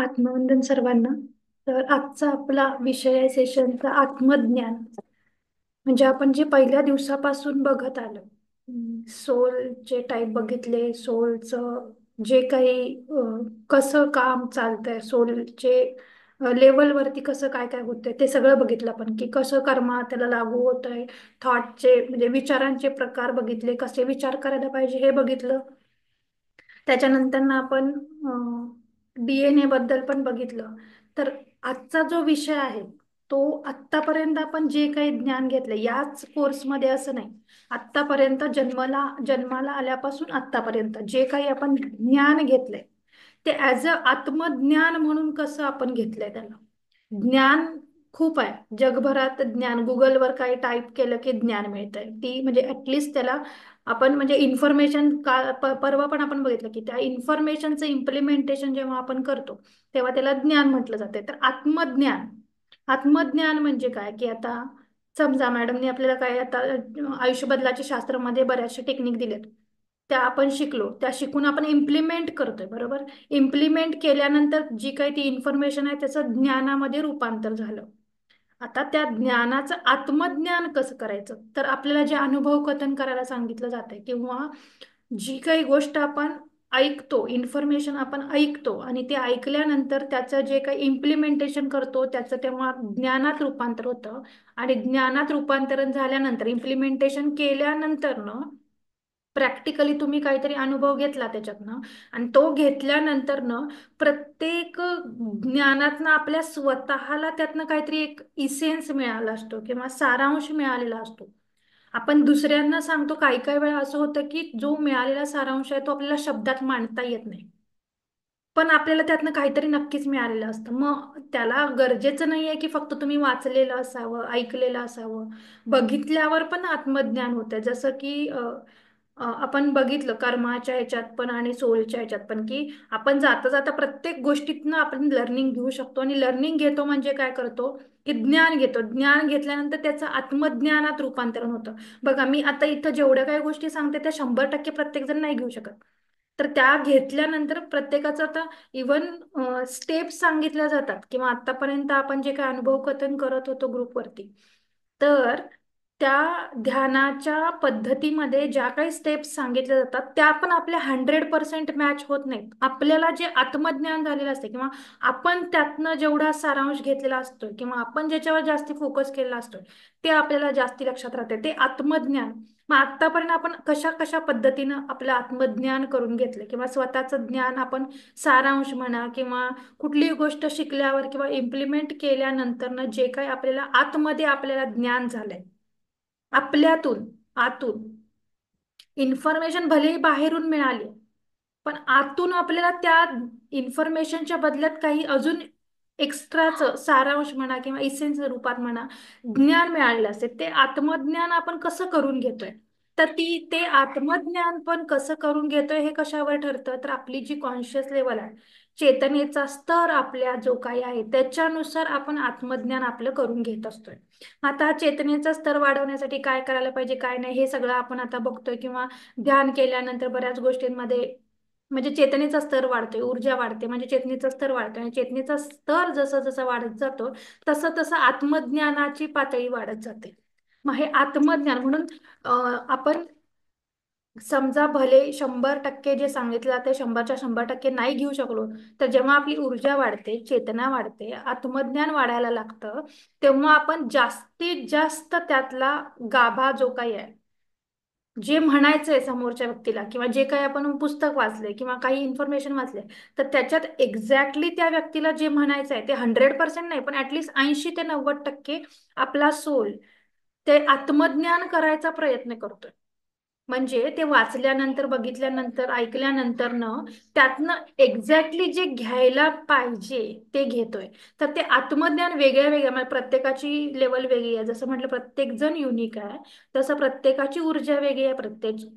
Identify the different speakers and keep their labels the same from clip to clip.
Speaker 1: आत्मवंदन सर्वांना. तर आजचा आपला विषय आहे सेशनचा आत्मज्ञान. म्हणजे आपण जे पहिल्या दिवसापासून बघत आलो, सोलचे टाईप बघितले, सोलचं जे काही कसं काम चालतंय, सोलचे लेवलवरती कसं काय काय होतंय ते सगळं बघितलं आपण, की कसं कर्मा त्याला लागू होत आहे. थॉटचे म्हणजे विचारांचे प्रकार बघितले, कसे विचार करायला पाहिजे हे बघितलं. त्याच्यानंतर ना आपण DNA बद्दल पण बघितलं. तर आजचा जो विषय आहे तो आत्तापर्यंत आपण जे काही ज्ञान घेतलं याच कोर्समध्ये असं नाही. आत्तापर्यंत जन्माला आल्यापासून आत्तापर्यंत जे काही आपण ज्ञान घेतलंय ते ऍज अ आत्मज्ञान म्हणून कसं आपण घेतलंय त्याला. ज्ञान खूप आहे जगभरात. ज्ञान गुगलवर काही टाईप केलं की ज्ञान मिळतंय. ती म्हणजे ऍटलिस्ट त्याला आपण म्हणजे इन्फॉर्मेशन परवा पण आपण बघितलं की त्या इन्फॉर्मेशनचं इम्प्लिमेंटेशन जेव्हा आपण करतो तेव्हा त्याला ज्ञान म्हटलं जाते. तर आत्मज्ञान, आत्मज्ञान म्हणजे काय की आता समजा मॅडमने आपल्याला काय आता आयुष्य बदलाच्या शास्त्रामध्ये बऱ्याचशा टेक्निक दिल्यात, त्या आपण शिकलो, त्या शिकून आपण इम्प्लिमेंट करतोय बरोबर. इम्प्लिमेंट केल्यानंतर जी काही ती इन्फॉर्मेशन आहे त्याचं ज्ञानामध्ये रूपांतर झालं. आता त्या ज्ञानाचं आत्मज्ञान कसं करायचं, तर आपल्याला जे अनुभव कथन करायला सांगितलं जातंय किंवा जी काही गोष्ट आपण ऐकतो, इन्फॉर्मेशन आपण ऐकतो आणि ते ऐकल्यानंतर त्याचं जे काही इम्प्लिमेंटेशन करतो त्याचं तेव्हा ज्ञानात रूपांतर होतं. आणि ज्ञानात रूपांतरण झाल्यानंतर इम्प्लिमेंटेशन केल्यानंतर प्रॅक्टिकली तुम्ही काहीतरी अनुभव घेतला त्याच्यातनं आणि तो घेतल्यानंतर प्रत्येक ज्ञानातनं आपल्या स्वतःला त्यातनं काहीतरी एक इसेन्स मिळाला असतो किंवा सारांश मिळालेला असतो. आपण दुसऱ्यांना सांगतो, काही काही वेळा असं होतं की जो मिळालेला सारांश आहे तो आपल्याला शब्दात मांडता येत नाही, पण आपल्याला त्यातनं काहीतरी नक्कीच मिळालेलं असतं. मग त्याला गरजेचं नाहीये की फक्त तुम्ही वाचलेलं असावं, ऐकलेलं असावं. बघितल्यावर पण आत्मज्ञान होतं. जसं की आपण बघितलं कर्माच्या ह्याच्यात पण आणि सोलच्या ह्याच्यात पण, की आपण जाता जाता प्रत्येक गोष्टीतनं आपण लर्निंग घेऊ शकतो. आणि लर्निंग घेतो म्हणजे काय करतो की ज्ञान घेतो. ज्ञान घेतल्यानंतर त्याचं आत्मज्ञानात रूपांतरण होतं. बघा, मी आता इथं जेवढ्या काही गोष्टी सांगते त्या 100% प्रत्येक जण नाही घेऊ शकत. तर त्या घेतल्यानंतर प्रत्येकाचं आता इवन स्टेप्स सांगितल्या जातात किंवा आतापर्यंत आपण जे काही अनुभव कथन करत होतो ग्रुपवरती, तर त्या ध्यानाच्या पद्धतीमध्ये ज्या काही स्टेप्स सांगितल्या जातात त्या पण आपल्या 100% मॅच होत नाहीत. आपल्याला जे आत्मज्ञान झालेलं असते किंवा आपण त्यातनं जेवढा सारांश घेतलेला असतो किंवा आपण ज्याच्यावर जास्ती फोकस केलेला असतो ते आपल्याला जास्ती लक्षात राहते, ते आत्मज्ञान. मग आतापर्यंत आपण कशा कशा पद्धतीनं आपलं आत्मज्ञान करून घेतलं किंवा स्वतःचं ज्ञान आपण सारांश म्हणा किंवा कुठलीही गोष्ट शिकल्यावर किंवा इम्प्लिमेंट केल्यानंतर जे काही आपल्याला आतमध्ये आपल्याला ज्ञान झालंय आपल्यातून, आतून इन्फॉर्मेशन भलेही बाहेरून मिळाली पण आतून आपल्याला त्या इन्फॉर्मेशनच्या बदल्यात काही अजून एक्स्ट्राच सारांश म्हणा किंवा इसेन्स रूपात म्हणा ज्ञान मिळालेलं असते. ते आत्मज्ञान आपण कसं करून घेतोय, तर ते आत्मज्ञान पण कसं करून घेतोय हे कशावर ठरतं, तर आपली जी कॉन्शियस लेवल आहे, चेतनेचा स्तर आपल्या जो काही आहे त्याच्यानुसार आपण आत्मज्ञान आपलं करून घेत असतोय. आता चेतनेचा स्तर वाढवण्यासाठी काय करायला पाहिजे काय नाही हे सगळं आपण आता बघतोय किंवा ध्यान केल्यानंतर बऱ्याच गोष्टींमध्ये म्हणजे चेतनेचा स्तर वाढतोय, ऊर्जा वाढते, म्हणजे चेतनेचा स्तर वाढतोय आणि चेतनेचा स्तर जसं जसं वाढत जातो तसं तसं आत्मज्ञानाची पातळी वाढत जाते. मग हे आत्मज्ञान म्हणून आपण समजा भले 100% जे सांगितलं जाते 100च्या 100% नाही घेऊ शकलो, तर जेव्हा आपली ऊर्जा वाढते, चेतना वाढते, आत्मज्ञान वाढायला लागतं, तेव्हा आपण जास्तीत जास्त त्यातला गाभा जो काही आहे, जे म्हणायचंय समोरच्या व्यक्तीला किंवा जे काही आपण पुस्तक वाचले किंवा काही इन्फॉर्मेशन वाचले, तर त्याच्यात एक्झॅक्टली त्या व्यक्तीला जे म्हणायचं आहे ते 100% नाही पण ऍटलीस्ट 80 ते 90% आपला सोल ते आत्मज्ञान करायचा प्रयत्न करतोय. म्हणजे ते वाचल्यानंतर, बघितल्यानंतर, ऐकल्यानंतर त्यातनं एक्झॅक्टली जे घ्यायला पाहिजे ते घेतोय. तर ते आत्मज्ञान वेगळ्या वेगळ्या म्हणजे प्रत्येकाची लेवल वेगळी आहे. जसं म्हटलं प्रत्येक जण युनिक आहे, तसं प्रत्येकाची ऊर्जा वेगळी आहे,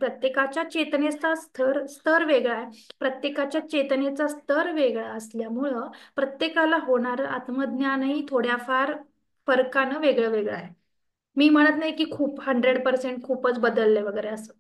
Speaker 1: प्रत्येकाच्या चेतनेचा स्तर स्तर वेगळा आहे. प्रत्येकाच्या चेतनेचा स्तर वेगळा असल्यामुळं प्रत्येकाला होणारं आत्मज्ञानही थोड्याफार फरकानं वेगळं वेगळं आहे. मी म्हणत नाही की खूप 100% खूपच बदललंय वगैरे असं,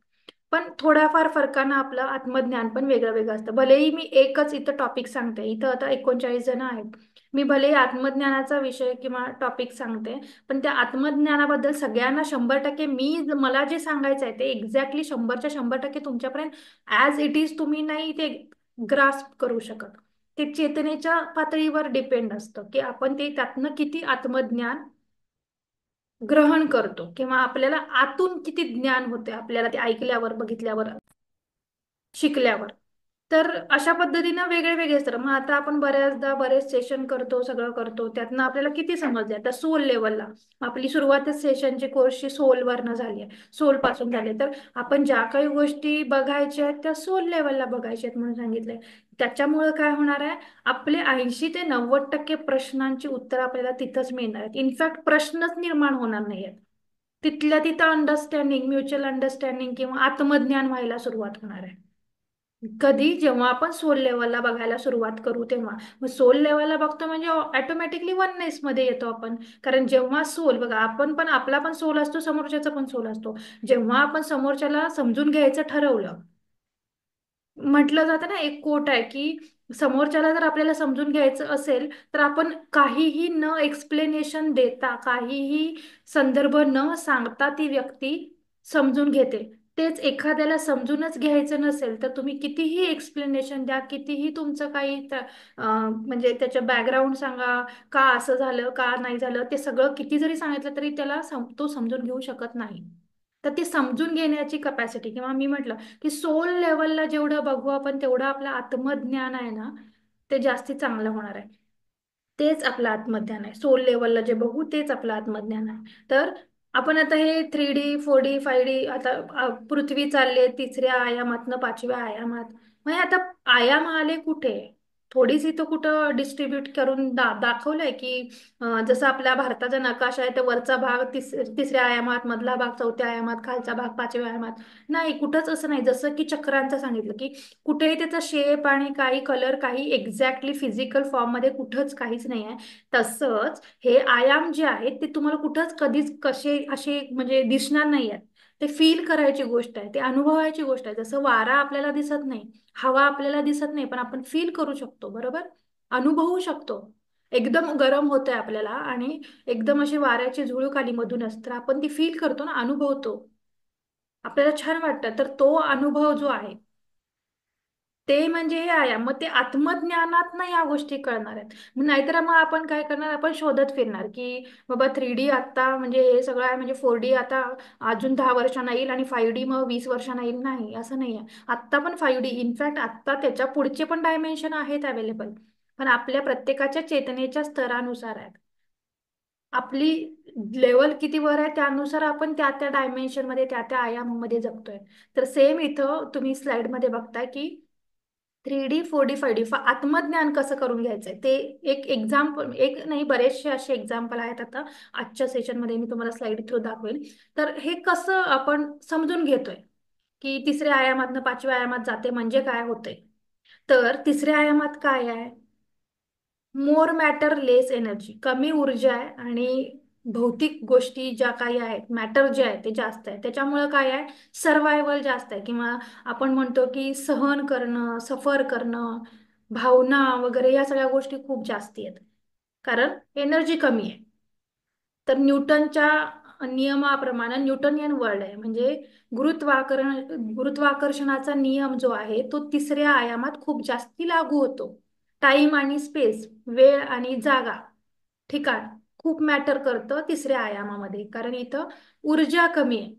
Speaker 1: पण थोड्याफार फरकानं आपलं आत्मज्ञान पण वेगळं वेगळं असतं. भलेही मी एकच इथं टॉपिक सांगते, इथं आता 39 जण आहेत, मी भलेही आत्मज्ञानाचा विषय किंवा टॉपिक सांगते, पण त्या आत्मज्ञानाबद्दल सगळ्यांना 100% मला जे सांगायचं आहे ते एक्झॅक्टली 100च्या 100% तुमच्यापर्यंत ॲज इट इज तुम्ही नाही ते ग्रास्प करू शकत. ते चेतनेच्या पातळीवर डिपेंड असतं की आपण ते त्यातनं किती आत्मज्ञान ग्रहण करतो किंवा आपल्याला आतून किती ज्ञान होते आपल्याला ते ऐकल्यावर, बघितल्यावर, शिकल्यावर. तर अशा पद्धतीनं वेगळे वेगळे असतात. मग आता आपण बऱ्याचदा बरेच सेशन करतो, सगळं करतो, त्यातनं आपल्याला किती समजले आता सोल लेवलला. आपली सुरुवातच सेशनची कोर्सची सोल वरनं झाली आहे, सोल पासून झाली तर आपण ज्या काही गोष्टी बघायच्या आहेत त्या सोल लेवलला बघायच्या आहेत म्हणून सांगितलंय. त्याच्यामुळे काय होणार आहे, आपले 80 ते 90% प्रश्नांची उत्तर आपल्याला तिथंच मिळणार आहेत. इनफॅक्ट प्रश्नच निर्माण होणार नाही आहेत. तिथल्या तिथं अंडरस्टँडिंग, म्युच्युअल अंडरस्टँडिंग किंवा आत्मज्ञान व्हायला सुरुवात होणार आहे. कधी, जेव्हा आपण सोल लेवलला बघायला सुरुवात करू तेव्हा. मग सोल लेवलला बघतो म्हणजे ऑटोमॅटिकली वननेस मध्ये येतो आपण. कारण जेव्हा सोल बघा, आपण पण आपला पण सोल असतो, समोरच्याचा पण सोल असतो. जेव्हा आपण समोरच्याला समजून घ्यायचं ठरवलं, म्हटलं जातं ना, एक कोट आहे की समोरच्याला जर आपल्याला समजून घ्यायचं असेल तर आपण काहीही न एक्सप्लेनेशन देता, काहीही संदर्भ न सांगता ती व्यक्ती समजून घेते. तेच एखाद्याला समजूनच घ्यायचं नसेल तर तुम्ही कितीही एक्सप्लेनेशन द्या, कितीही तुमचं काही म्हणजे त्याचं बॅकग्राऊंड सांगा, का असं झालं, का नाही झालं, ते सगळं किती जरी सांगितलं तरी त्याला तो समजून घेऊ शकत नाही. तर ती समजून घेण्याची कपॅसिटी, किंवा मी म्हटलं की सोल लेवलला जेवढं बघू आपण तेवढं आपलं आत्मज्ञान आहे ना, ते जास्ती चांगलं होणार आहे. तेच आपलं आत्मज्ञान आहे. सोल लेवलला जे बघू तेच आपलं आत्मज्ञान आहे. तर आपण आता हे 3D 4D 5D आता पृथ्वी चालले तिसऱ्या आयामातनं 5व्या आयामात. म्हणजे आता आयाम आले कुठे, थोडीच इथं कुठं डिस्ट्रीब्यूट करून दाखवलंय की जसं आपल्या भारताचा नकाशा आहे तर वरचा भाग तिसऱ्या आयामात, मधला भाग चौथ्या आयामात, खालचा भाग 5व्या आयामात. नाही, कुठंच असं नाही. जसं की चक्रांचं सांगितलं की कुठेही त्याचा शेप आणि काही कलर, काही एक्झॅक्टली फिजिकल फॉर्म मध्ये कुठंच काहीच नाही आहे. तसंच हे आयाम जे आहेत ते तुम्हाला कुठंच कधीच कसे असे म्हणजे दिसणार नाही आहेत. ते फील करायची गोष्ट आहे, ते अनुभवायची गोष्ट आहे. जसं वारा आपल्याला दिसत नाही, हवा आपल्याला दिसत नाही, पण आपण फील करू शकतो, बरोबर, अनुभवू शकतो. एकदम गरम होतंय आपल्याला आणि एकदम अशी वाऱ्याची झुळूक आली मधूनच तर आपण ती फील करतो ना, अनुभवतो, आपल्याला छान वाटतं. तर तो अनुभव जो आहे ते म्हणजे हे आहे. मग ते आत्मज्ञानात ना या गोष्टी कळणार आहेत. नाहीतर मग आपण काय करणार, आपण शोधत फिरणार की बाबा 3D आत्ता म्हणजे हे सगळं आहे, म्हणजे 4D आता अजून 10 वर्षांना येईल आणि 5D मग 20 वर्षांना येईल. नाही, असं नाही आहे. आत्ता पण 5D, इनफॅक्ट आत्ता त्याच्या पुढचे पण डायमेन्शन आहेत अवेलेबल, पण आपल्या प्रत्येकाच्या चेतनेच्या स्तरानुसार आहेत. आपली लेवल किती वर आहे त्यानुसार आपण त्या त्या डायमेन्शन मध्ये, त्या त्या आयामामध्ये जगतोय. तर सेम इथं तुम्ही स्लाइड मध्ये बघताय की 3D 4D 5D आत्मज्ञान कसं करून घ्यायचंय ते एक एक्झाम्पल, एक नाही बरेचसे असे एक्झाम्पल आहेत. आता आजच्या सेशनमध्ये मी तुम्हाला स्लाइड थ्रू दाखवेल. तर हे कसं आपण समजून घेतोय की तिसऱ्या आयामातनं 5व्या आयामात जाते म्हणजे काय होतंय. तर तिसऱ्या आयामात काय आहे, मोर मॅटर लेस एनर्जी, कमी ऊर्जा आहे आणि भौतिक गोष्टी ज्या काही आहेत, मॅटर जे आहे ते जास्त आहे. त्याच्यामुळे काय आहे, सर्वायवल जास्त आहे, किंवा आपण म्हणतो की सहन करणं, सफर करणं, भावना वगैरे या सगळ्या गोष्टी खूप जास्ती आहेत, कारण एनर्जी कमी आहे. तर न्यूटनच्या नियमाप्रमाणे, न्यूटनियन वर्ल्ड आहे म्हणजे गुरुत्वाकर्षणाचा नियम जो आहे तो तिसऱ्या आयामात खूप जास्ती लागू होतो. टाइम आणि स्पेस, वेळ आणि जागा, ठिकाण खूप मॅटर करतं तिसऱ्या आयामामध्ये, कारण इथं ऊर्जा कमी आहे.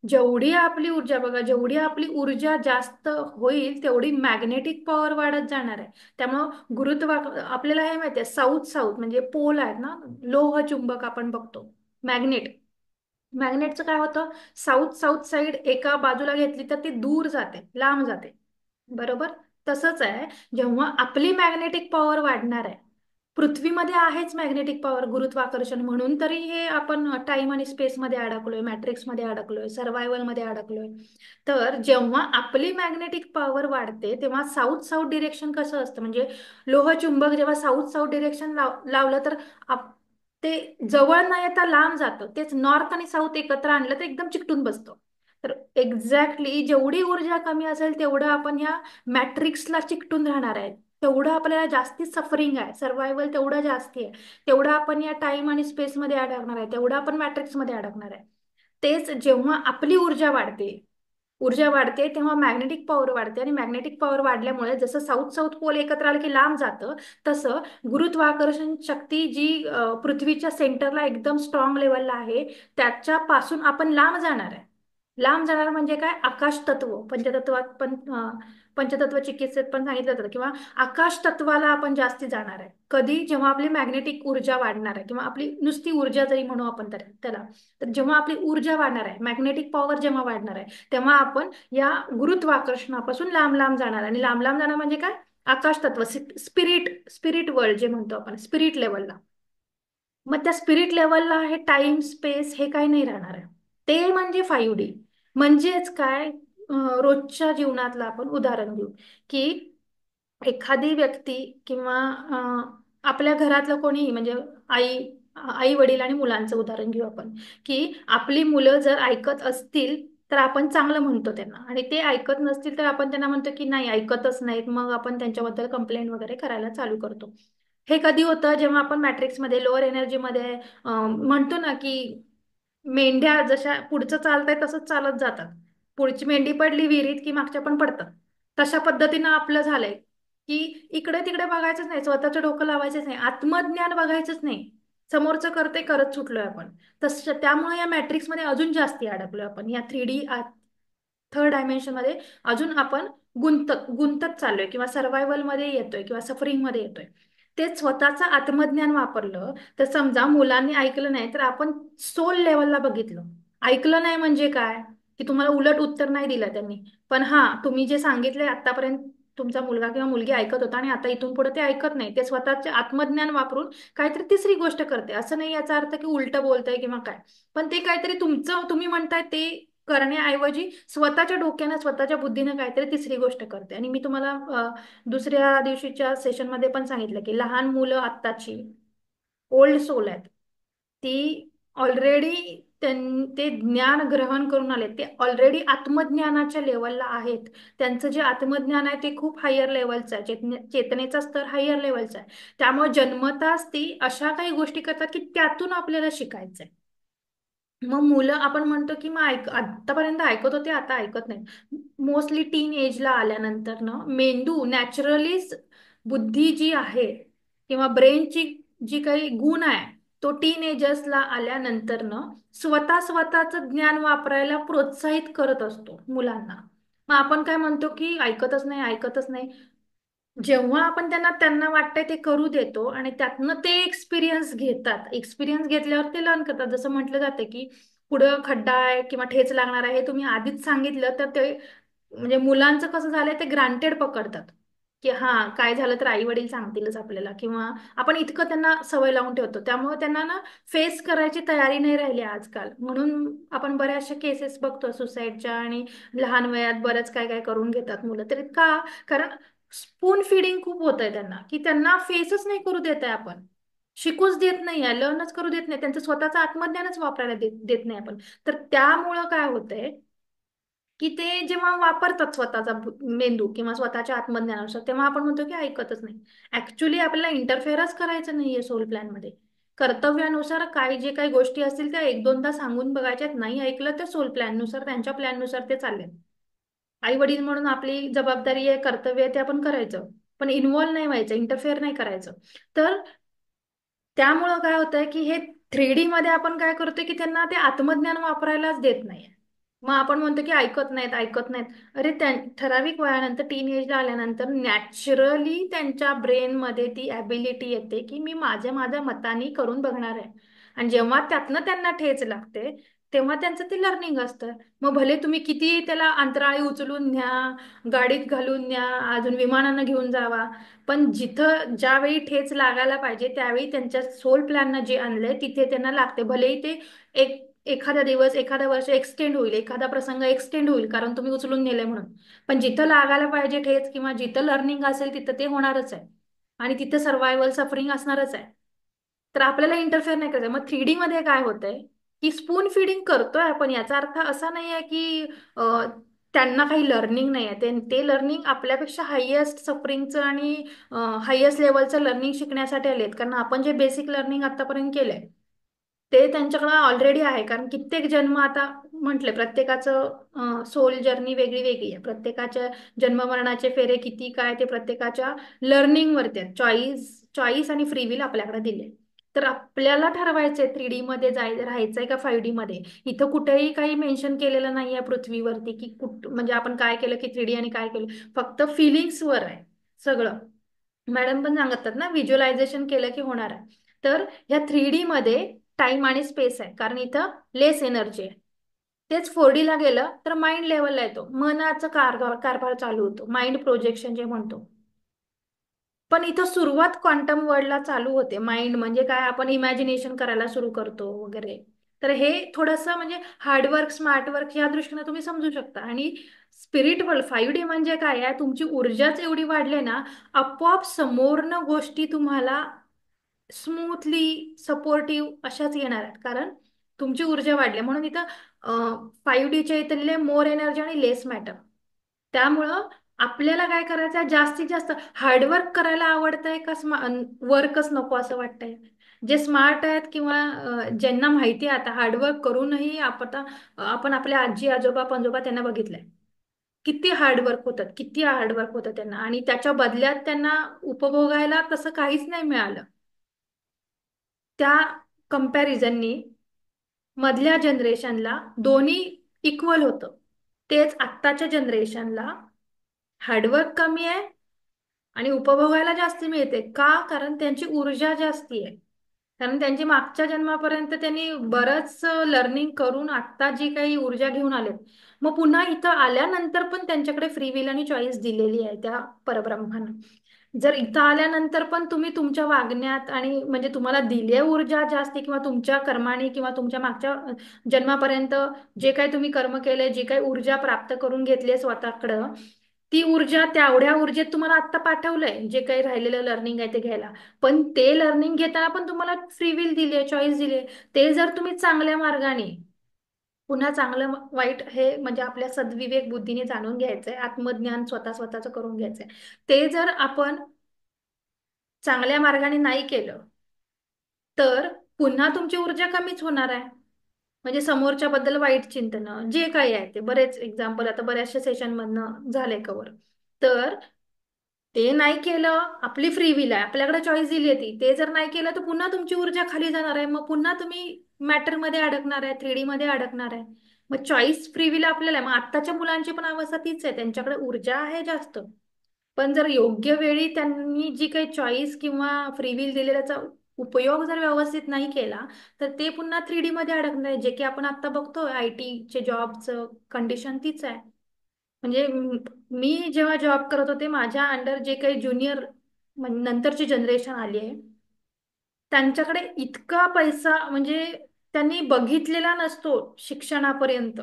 Speaker 1: जेवढी आपली ऊर्जा बघा, जेवढी आपली ऊर्जा जास्त होईल तेवढी मॅग्नेटिक पॉवर वाढत जाणार आहे. त्यामुळं आपल्याला हे माहिती आहे, साऊथ साऊथ म्हणजे पोल आहेत ना, लोह चुंबक आपण बघतो, मॅग्नेट. मॅग्नेटचं काय होतं, साऊथ साऊथ साईड एका बाजूला घेतली तर ती दूर जाते, लांब जाते, बरोबर. तसंच आहे, जेव्हा आपली मॅग्नेटिक पॉवर वाढणार आहे, पृथ्वीमध्ये आहेच मॅग्नेटिक पॉवर, गुरुत्वाकर्षण, म्हणून तरी हे आपण टाइम आणि स्पेसमध्ये अडकलोय, मॅट्रिक्समध्ये अडकलोय, सर्व्हायवलमध्ये अडकलोय. तर जेव्हा आपली मॅग्नेटिक पॉवर वाढते तेव्हा साऊथ साऊथ डिरेक्शन कसं असतं, म्हणजे लोहचुंबक जेव्हा साऊथ साऊथ डिरेक्शन लावलं तर ते जवळ न येता लांब जातं. तेच नॉर्थ आणि साऊथ एकत्र आणलं तर एकदम चिकटून बसतं. तर एक्झॅक्टली जेवढी ऊर्जा कमी असेल तेवढं आपण ह्या मॅट्रिक्सला चिकटून राहणार आहे, तेवढं आपल्याला जास्ती सफरिंग आहे, सर्व्हायवल तेवढं जास्ती आहे, तेवढं आपण या टाइम आणि स्पेसमध्ये अडकणार आहे, तेवढं आपण मॅट्रिक्समध्ये अडकणार आहे. तेच जेव्हा आपली ऊर्जा वाढते तेव्हा मॅग्नेटिक पॉवर वाढते, आणि मॅग्नेटिक पॉवर वाढल्यामुळे जसं साऊथ साऊथ पोल एकत्र आलं की लांब जातं, तसं गुरुत्वाकर्षण शक्ती जी पृथ्वीच्या सेंटरला एकदम स्ट्रॉंग लेवलला आहे, त्याच्यापासून आपण लांब जाणार आहे. लांब जाणार म्हणजे काय, आकाश तत्व पंचतत्वात पण पंचतत्व चिकित्सेत पण सांगितलं जातं, किंवा आकाश तत्वाला आपण जास्ती जाणार आहे. कधी, जेव्हा आपली मॅग्नेटिक ऊर्जा वाढणार आहे, किंवा आपली नुसती ऊर्जा जरी म्हणू आपण त्याला, तर जेव्हा आपली ऊर्जा वाढणार आहे, मॅग्नेटिक पॉवर जेव्हा वाढणार आहे, तेव्हा आपण या गुरुत्वाकर्षणापासून लांब लांब जाणार. आणि लांब लांब जाणार म्हणजे काय, आकाश तत्व, स्पिरिट स्पिरिट वर्ल्ड जे म्हणतो आपण, स्पिरिट लेवलला. मग त्या स्पिरिट लेवलला हे टाइम स्पेस हे काही नाही राहणार आहे. ते म्हणजे 5D. म्हणजेच काय, रोजच्या जीवनातलं आपण उदाहरण घेऊ की एखादी व्यक्ती किंवा आपल्या घरातलं कोणीही, म्हणजे आई आई वडील आणि मुलांचं उदाहरण घेऊ आपण, की आपली मुलं जर ऐकत असतील तर आपण चांगलं म्हणतो त्यांना, आणि ते ऐकत नसतील तर आपण त्यांना म्हणतो की नाही, ऐकतच नाहीत, मग आपण त्यांच्याबद्दल कंप्लेंट वगैरे करायला चालू करतो. हे कधी होतं, जेव्हा आपण मॅट्रिक्समध्ये लोअर एनर्जीमध्ये म्हणतो ना की मेंढ्या जशा पुढचं चालताय तसंच चालत जातात, पुढची मेंढी पडली विहिरीत की मागच्या पण पडतात. तशा पद्धतीनं आपलं झालंय की इकडे तिकडे बघायचंच नाही, स्वतःचं डोकं लावायचंच नाही, आत्मज्ञान बघायचंच नाही, समोरचं करते करत सुटलोय आपण. तसं त्यामुळे या मॅट्रिक्समध्ये अजून जास्ती अडकलोय आपण, या 3D थर्ड डायमेन्शन मध्ये अजून आपण गुंतत गुंतत चाललोय, किंवा सर्व्हायवल मध्ये येतोय, किंवा सफरिंग मध्ये येतोय. ते स्वतःचं आत्मज्ञान वापरलं तर, समजा मुलांनी ऐकलं नाही तर आपण सोल लेवलला बघितलं. ऐकलं नाही म्हणजे काय, की तुम्हाला उलट उत्तर नाही दिलं त्यांनी, पण हा तुम्ही जे सांगितले आतापर्यंत तुमचा मुलगा किंवा मुलगी ऐकत होता, आणि आता इथून पुढे ते ऐकत नाही, ते स्वतःचे आत्मज्ञान वापरून काहीतरी तिसरी गोष्ट करते. असं नाही याचा अर्थ की उलट बोलतंय किंवा काय, पण ते काहीतरी तुमचं तुम्ही म्हणताय ते करण्याऐवजी स्वतःच्या डोक्यानं स्वतःच्या बुद्धीनं काहीतरी तिसरी गोष्ट करते. आणि मी तुम्हाला दुसऱ्या दिवशीच्या सेशनमध्ये पण सांगितलं की लहान मुलं आत्ताची ओल्ड सोल आहेत, ती ऑलरेडी ते ज्ञान ग्रहण करून आले, ते ऑलरेडी आत्मज्ञानाच्या लेवलला आहेत. त्यांचं जे आत्मज्ञान आहे ते खूप हायर लेवलचं आहे, चेतनेचा स्तर हायर लेवलचा आहे. त्यामुळे जन्मताच ती अशा काही गोष्टी करतात की त्यातून आपल्याला शिकायचंय. मग मुलं आपण म्हणतो की मग आतापर्यंत ऐकत होते आता ऐकत नाही. मोस्टली टीन एजला आल्यानंतर ना मेंदू नॅचरलीच, बुद्धी जी आहे किंवा ब्रेनची जी काही गुण आहे, तो टीन एजर्सला आल्यानंतर ना स्वतःचं ज्ञान वापरायला प्रोत्साहित करत असतो मुलांना. मग आपण काय म्हणतो की ऐकतच नाही, ऐकतच नाही. जेव्हा आपण त्यांना त्यांना वाटतंय ते करू देतो, आणि त्यातनं ते एक्सपिरियन्स घेतात, एक्सपिरियन्स घेतल्यावर ते लर्न करतात. जसं म्हटलं जातं की पुढं खड्डा आहे किंवा ठेच लागणार आहे, हे तुम्ही आधीच सांगितलं तर ते, म्हणजे मुलांचं कसं झालंय, ते ग्रांटेड पकडतात की हा काय झालं तर आई वडील सांगतीलच आपल्याला, किंवा आपण इतकं त्यांना सवय लावून ठेवतो, त्यामुळे त्यांना ना फेस करायची तयारी नाही राहिली आजकाल. म्हणून आपण बऱ्याचशा केसेस बघतो सुसाईडच्या, आणि लहान वयात बरंच काय काय करून घेतात मुलं. तरी का, कारण स्पून फिडिंग खूप होत आहे त्यांना, की त्यांना फेसच नाही करू देत आहे आपण, शिकूच देत नाही आहे, लर्नच करू देत नाही, त्यांचं स्वतःचं आत्मज्ञानच वापरायला देत नाही आपण. तर त्यामुळं काय होतंय की ते जेव्हा वापरतात स्वतःचा मेंदू किंवा स्वतःच्या आत्मज्ञानानुसार, तेव्हा आपण म्हणतो की ऐकतच नाही. ऍक्च्युली आपल्याला इंटरफेअरच करायचं नाहीये सोल प्लॅन मध्ये. कर्तव्यानुसार काय जे काही गोष्टी असतील त्या एक दोनदा सांगून बघायच्यात, नाही ऐकलं तर सोल प्लॅन नुसार, त्यांच्या प्लॅन नुसार ते चालले. आई वडील म्हणून आपली जबाबदारी आहे, कर्तव्य आहे, ते आपण करायचं, पण इन्व्हॉल्व नाही व्हायचं, इंटरफेअर नाही करायचं. तर त्यामुळं काय होतंय की हे 3D मध्ये आपण काय करतोय की त्यांना ते आत्मज्ञान वापरायलाच देत नाहीये. मग आपण म्हणतो की ऐकत नाहीत, ऐकत नाहीत. अरे त्या ठराविक वयानंतर, टीन एजला आल्यानंतर नॅचरली त्यांच्या ब्रेनमध्ये ती ॲबिलिटी येते की मी माझ्या माझ्या मताने करून बघणार आहे. आणि जेव्हा त्यातनं त्यांना ठेच लागते तेव्हा त्यांचं ते लर्निंग असतं. मग भले तुम्ही किती त्याला अंतराळी उचलून न्या, गाडीत घालून न्या, अजून विमानानं घेऊन जावा, पण जिथं ज्यावेळी ठेच लागायला पाहिजे त्यावेळी त्यांच्या सोल प्लॅननं जे आणलंय तिथे त्यांना लागते. भलेही ते एखादा दिवस, एखादा वर्ष एक्सटेंड होईल, एखादा प्रसंग एक्सटेंड होईल कारण तुम्ही उचलून नेले म्हणून, पण जिथं लागायला पाहिजे ठेच किंवा जिथं लर्निंग असेल तिथं ते होणारच आहे, आणि तिथं सर्व्हायवल सफरिंग असणारच आहे. तर आपल्याला इंटरफेअर नाही करायचं. मग 3D मध्ये काय होतंय की स्पून फिडिंग करतोय आपण, याचा अर्थ असा नाही आहे की त्यांना काही लर्निंग नाही आहे. ते लर्निंग आपल्यापेक्षा हायएस्ट सफरिंगचं आणि हायएस्ट लेवलचं लर्निंग शिकण्यासाठी आलेत, कारण आपण जे बेसिक लर्निंग आतापर्यंत केलंय ते त्यांच्याकडे ऑलरेडी आहे. कारण कित्येक जन्म आता म्हटले, प्रत्येकाचं सोल जर्नी वेगळी वेगळी आहे. प्रत्येकाच्या जन्म मरणाचे फेरे किती काय ते प्रत्येकाच्या लर्निंग वरती आहे. चॉईस आणि फ्री विल आपल्याकडे दिले. तर आपल्याला ठरवायचंय 3D मध्ये राहायचंय का 5D मध्ये. इथं कुठेही काही मेन्शन केलेलं नाही आहे पृथ्वीवरती की म्हणजे आपण काय केलं की 3D आणि काय केलं. फक्त फिलिंग्स वर आहे सगळं. मॅडम पण सांगतात ना, व्हिज्युअलायझेशन केलं की होणार आहे. तर ह्या 3D मध्ये टाइम आणि स्पेस आहे, कारण इथं लेस एनर्जी आहे. तेच 4D ला गेलं तर माइंड लेवलला येतो, मनाचं कारभार कारभार चालू होतो, माइंड प्रोजेक्शन जे म्हणतो. पण इथं सुरुवात क्वांटम वर्ल्डला चालू होते. माइंड म्हणजे काय, आपण इमॅजिनेशन करायला सुरू करतो वगैरे. तर हे थोडंसं म्हणजे हार्डवर्क स्मार्टवर्क या दृष्टीने तुम्ही समजू शकता. आणि स्पिरिट वर्ल्ड 5D म्हणजे काय आहे, तुमची ऊर्जाच एवढी वाढली ना, आपोआप समोरनं गोष्टी तुम्हाला स्मूथली सपोर्टिव्ह अशाच येणार आहेत, कारण तुमची ऊर्जा वाढली. म्हणून इथं 5Dच्या इथले मोर एनर्जी आणि लेस मॅटर. त्यामुळं आपल्याला काय करायचं आहे, जास्तीत जास्त हार्डवर्क करायला आवडतंय का वर्कच नको असं वाटतंय. जे स्मार्ट आहेत किंवा ज्यांना माहिती आहे आता हार्डवर्क करूनही आपण आपल्या आजी आजोबा पणजोबा त्यांना बघितलंय किती हार्डवर्क होतात, किती हार्डवर्क होतं त्यांना, आणि त्याच्या बदल्यात त्यांना उपभोगायला तसं काहीच नाही मिळालं. त्या कंपॅरिझननी मधल्या जनरेशनला दोन्ही इक्वल होतं. तेच आत्ताच्या जनरेशनला हार्डवर्क कमी आहे आणि उपभोगायला जास्त मिळते. का? कारण त्यांची ऊर्जा जास्ती आहे. कारण त्यांची मागच्या जन्मापर्यंत त्यांनी बरंच लर्निंग करून आत्ता जी काही ऊर्जा घेऊन आलेत, मग पुन्हा इथं आल्यानंतर पण त्यांच्याकडे फ्री विल आणि चॉईस दिलेली आहे त्या परब्रह्मानं. जर इथं आल्यानंतर पण तुम्ही तुमच्या वागण्यात आणि म्हणजे तुम्हाला दिली ऊर्जा जास्त किंवा तुमच्या कर्माने किंवा तुमच्या मागच्या जन्मापर्यंत जे काही तुम्ही कर्म केले, जे काही ऊर्जा प्राप्त करून घेतली स्वतःकडं, ती ऊर्जा तेवढ्या ऊर्जेत तुम्हाला आत्ता पाठवलंय जे काही राहिलेलं लर्निंग आहे ते घ्यायला. पण ते लर्निंग घेताना पण तुम्हाला फ्री विल दिली, चॉईस दिली. ते जर तुम्ही चांगल्या मार्गाने, पुन्हा चांगलं वाईट हे म्हणजे आपल्या सद्विवेक बुद्धीने जाणून घ्यायचंय, आत्मज्ञान स्वतः स्वतःच करून घ्यायचंय. ते जर आपण चांगल्या मार्गाने नाही केलं तर पुन्हा तुमची ऊर्जा कमीच होणार आहे. म्हणजे समोरच्या बद्दल वाईट चिंतन जे काही आहे ते, बरेच एक्झाम्पल आता बऱ्याचशा सेशन मधनं झाले कव्हर. तर ते नाही केलं, आपली फ्री विल आहे, आपल्याकडे चॉईस दिली आहे ती, ते जर नाही केलं तर पुन्हा तुमची ऊर्जा खाली जाणार आहे. मग पुन्हा तुम्ही मॅटर मध्ये अडकणार आहे, 3D मध्ये अडकणार आहे. मग चॉईस फ्री विल आपल्याला आहे. मग आत्ताच्या मुलांची पण अवस्था तीच आहे, त्यांच्याकडे ऊर्जा आहे जास्त. पण जर योग्य वेळी त्यांनी जी काही चॉईस किंवा फ्री विल दिलेल्याचा उपयोग जर व्यवस्थित नाही केला तर ते पुन्हा 3D मध्ये अडकणार आहे. जे की आपण आता बघतोय IT चे जॉबचं कंडिशन तीच आहे. म्हणजे मी जेव्हा जॉब करत होते, माझ्या अंडर जे काही ज्युनियर नंतरची जनरेशन आली आहे, त्यांच्याकडे इतका पैसा म्हणजे त्यांनी बघितलेला नसतो शिक्षणापर्यंत.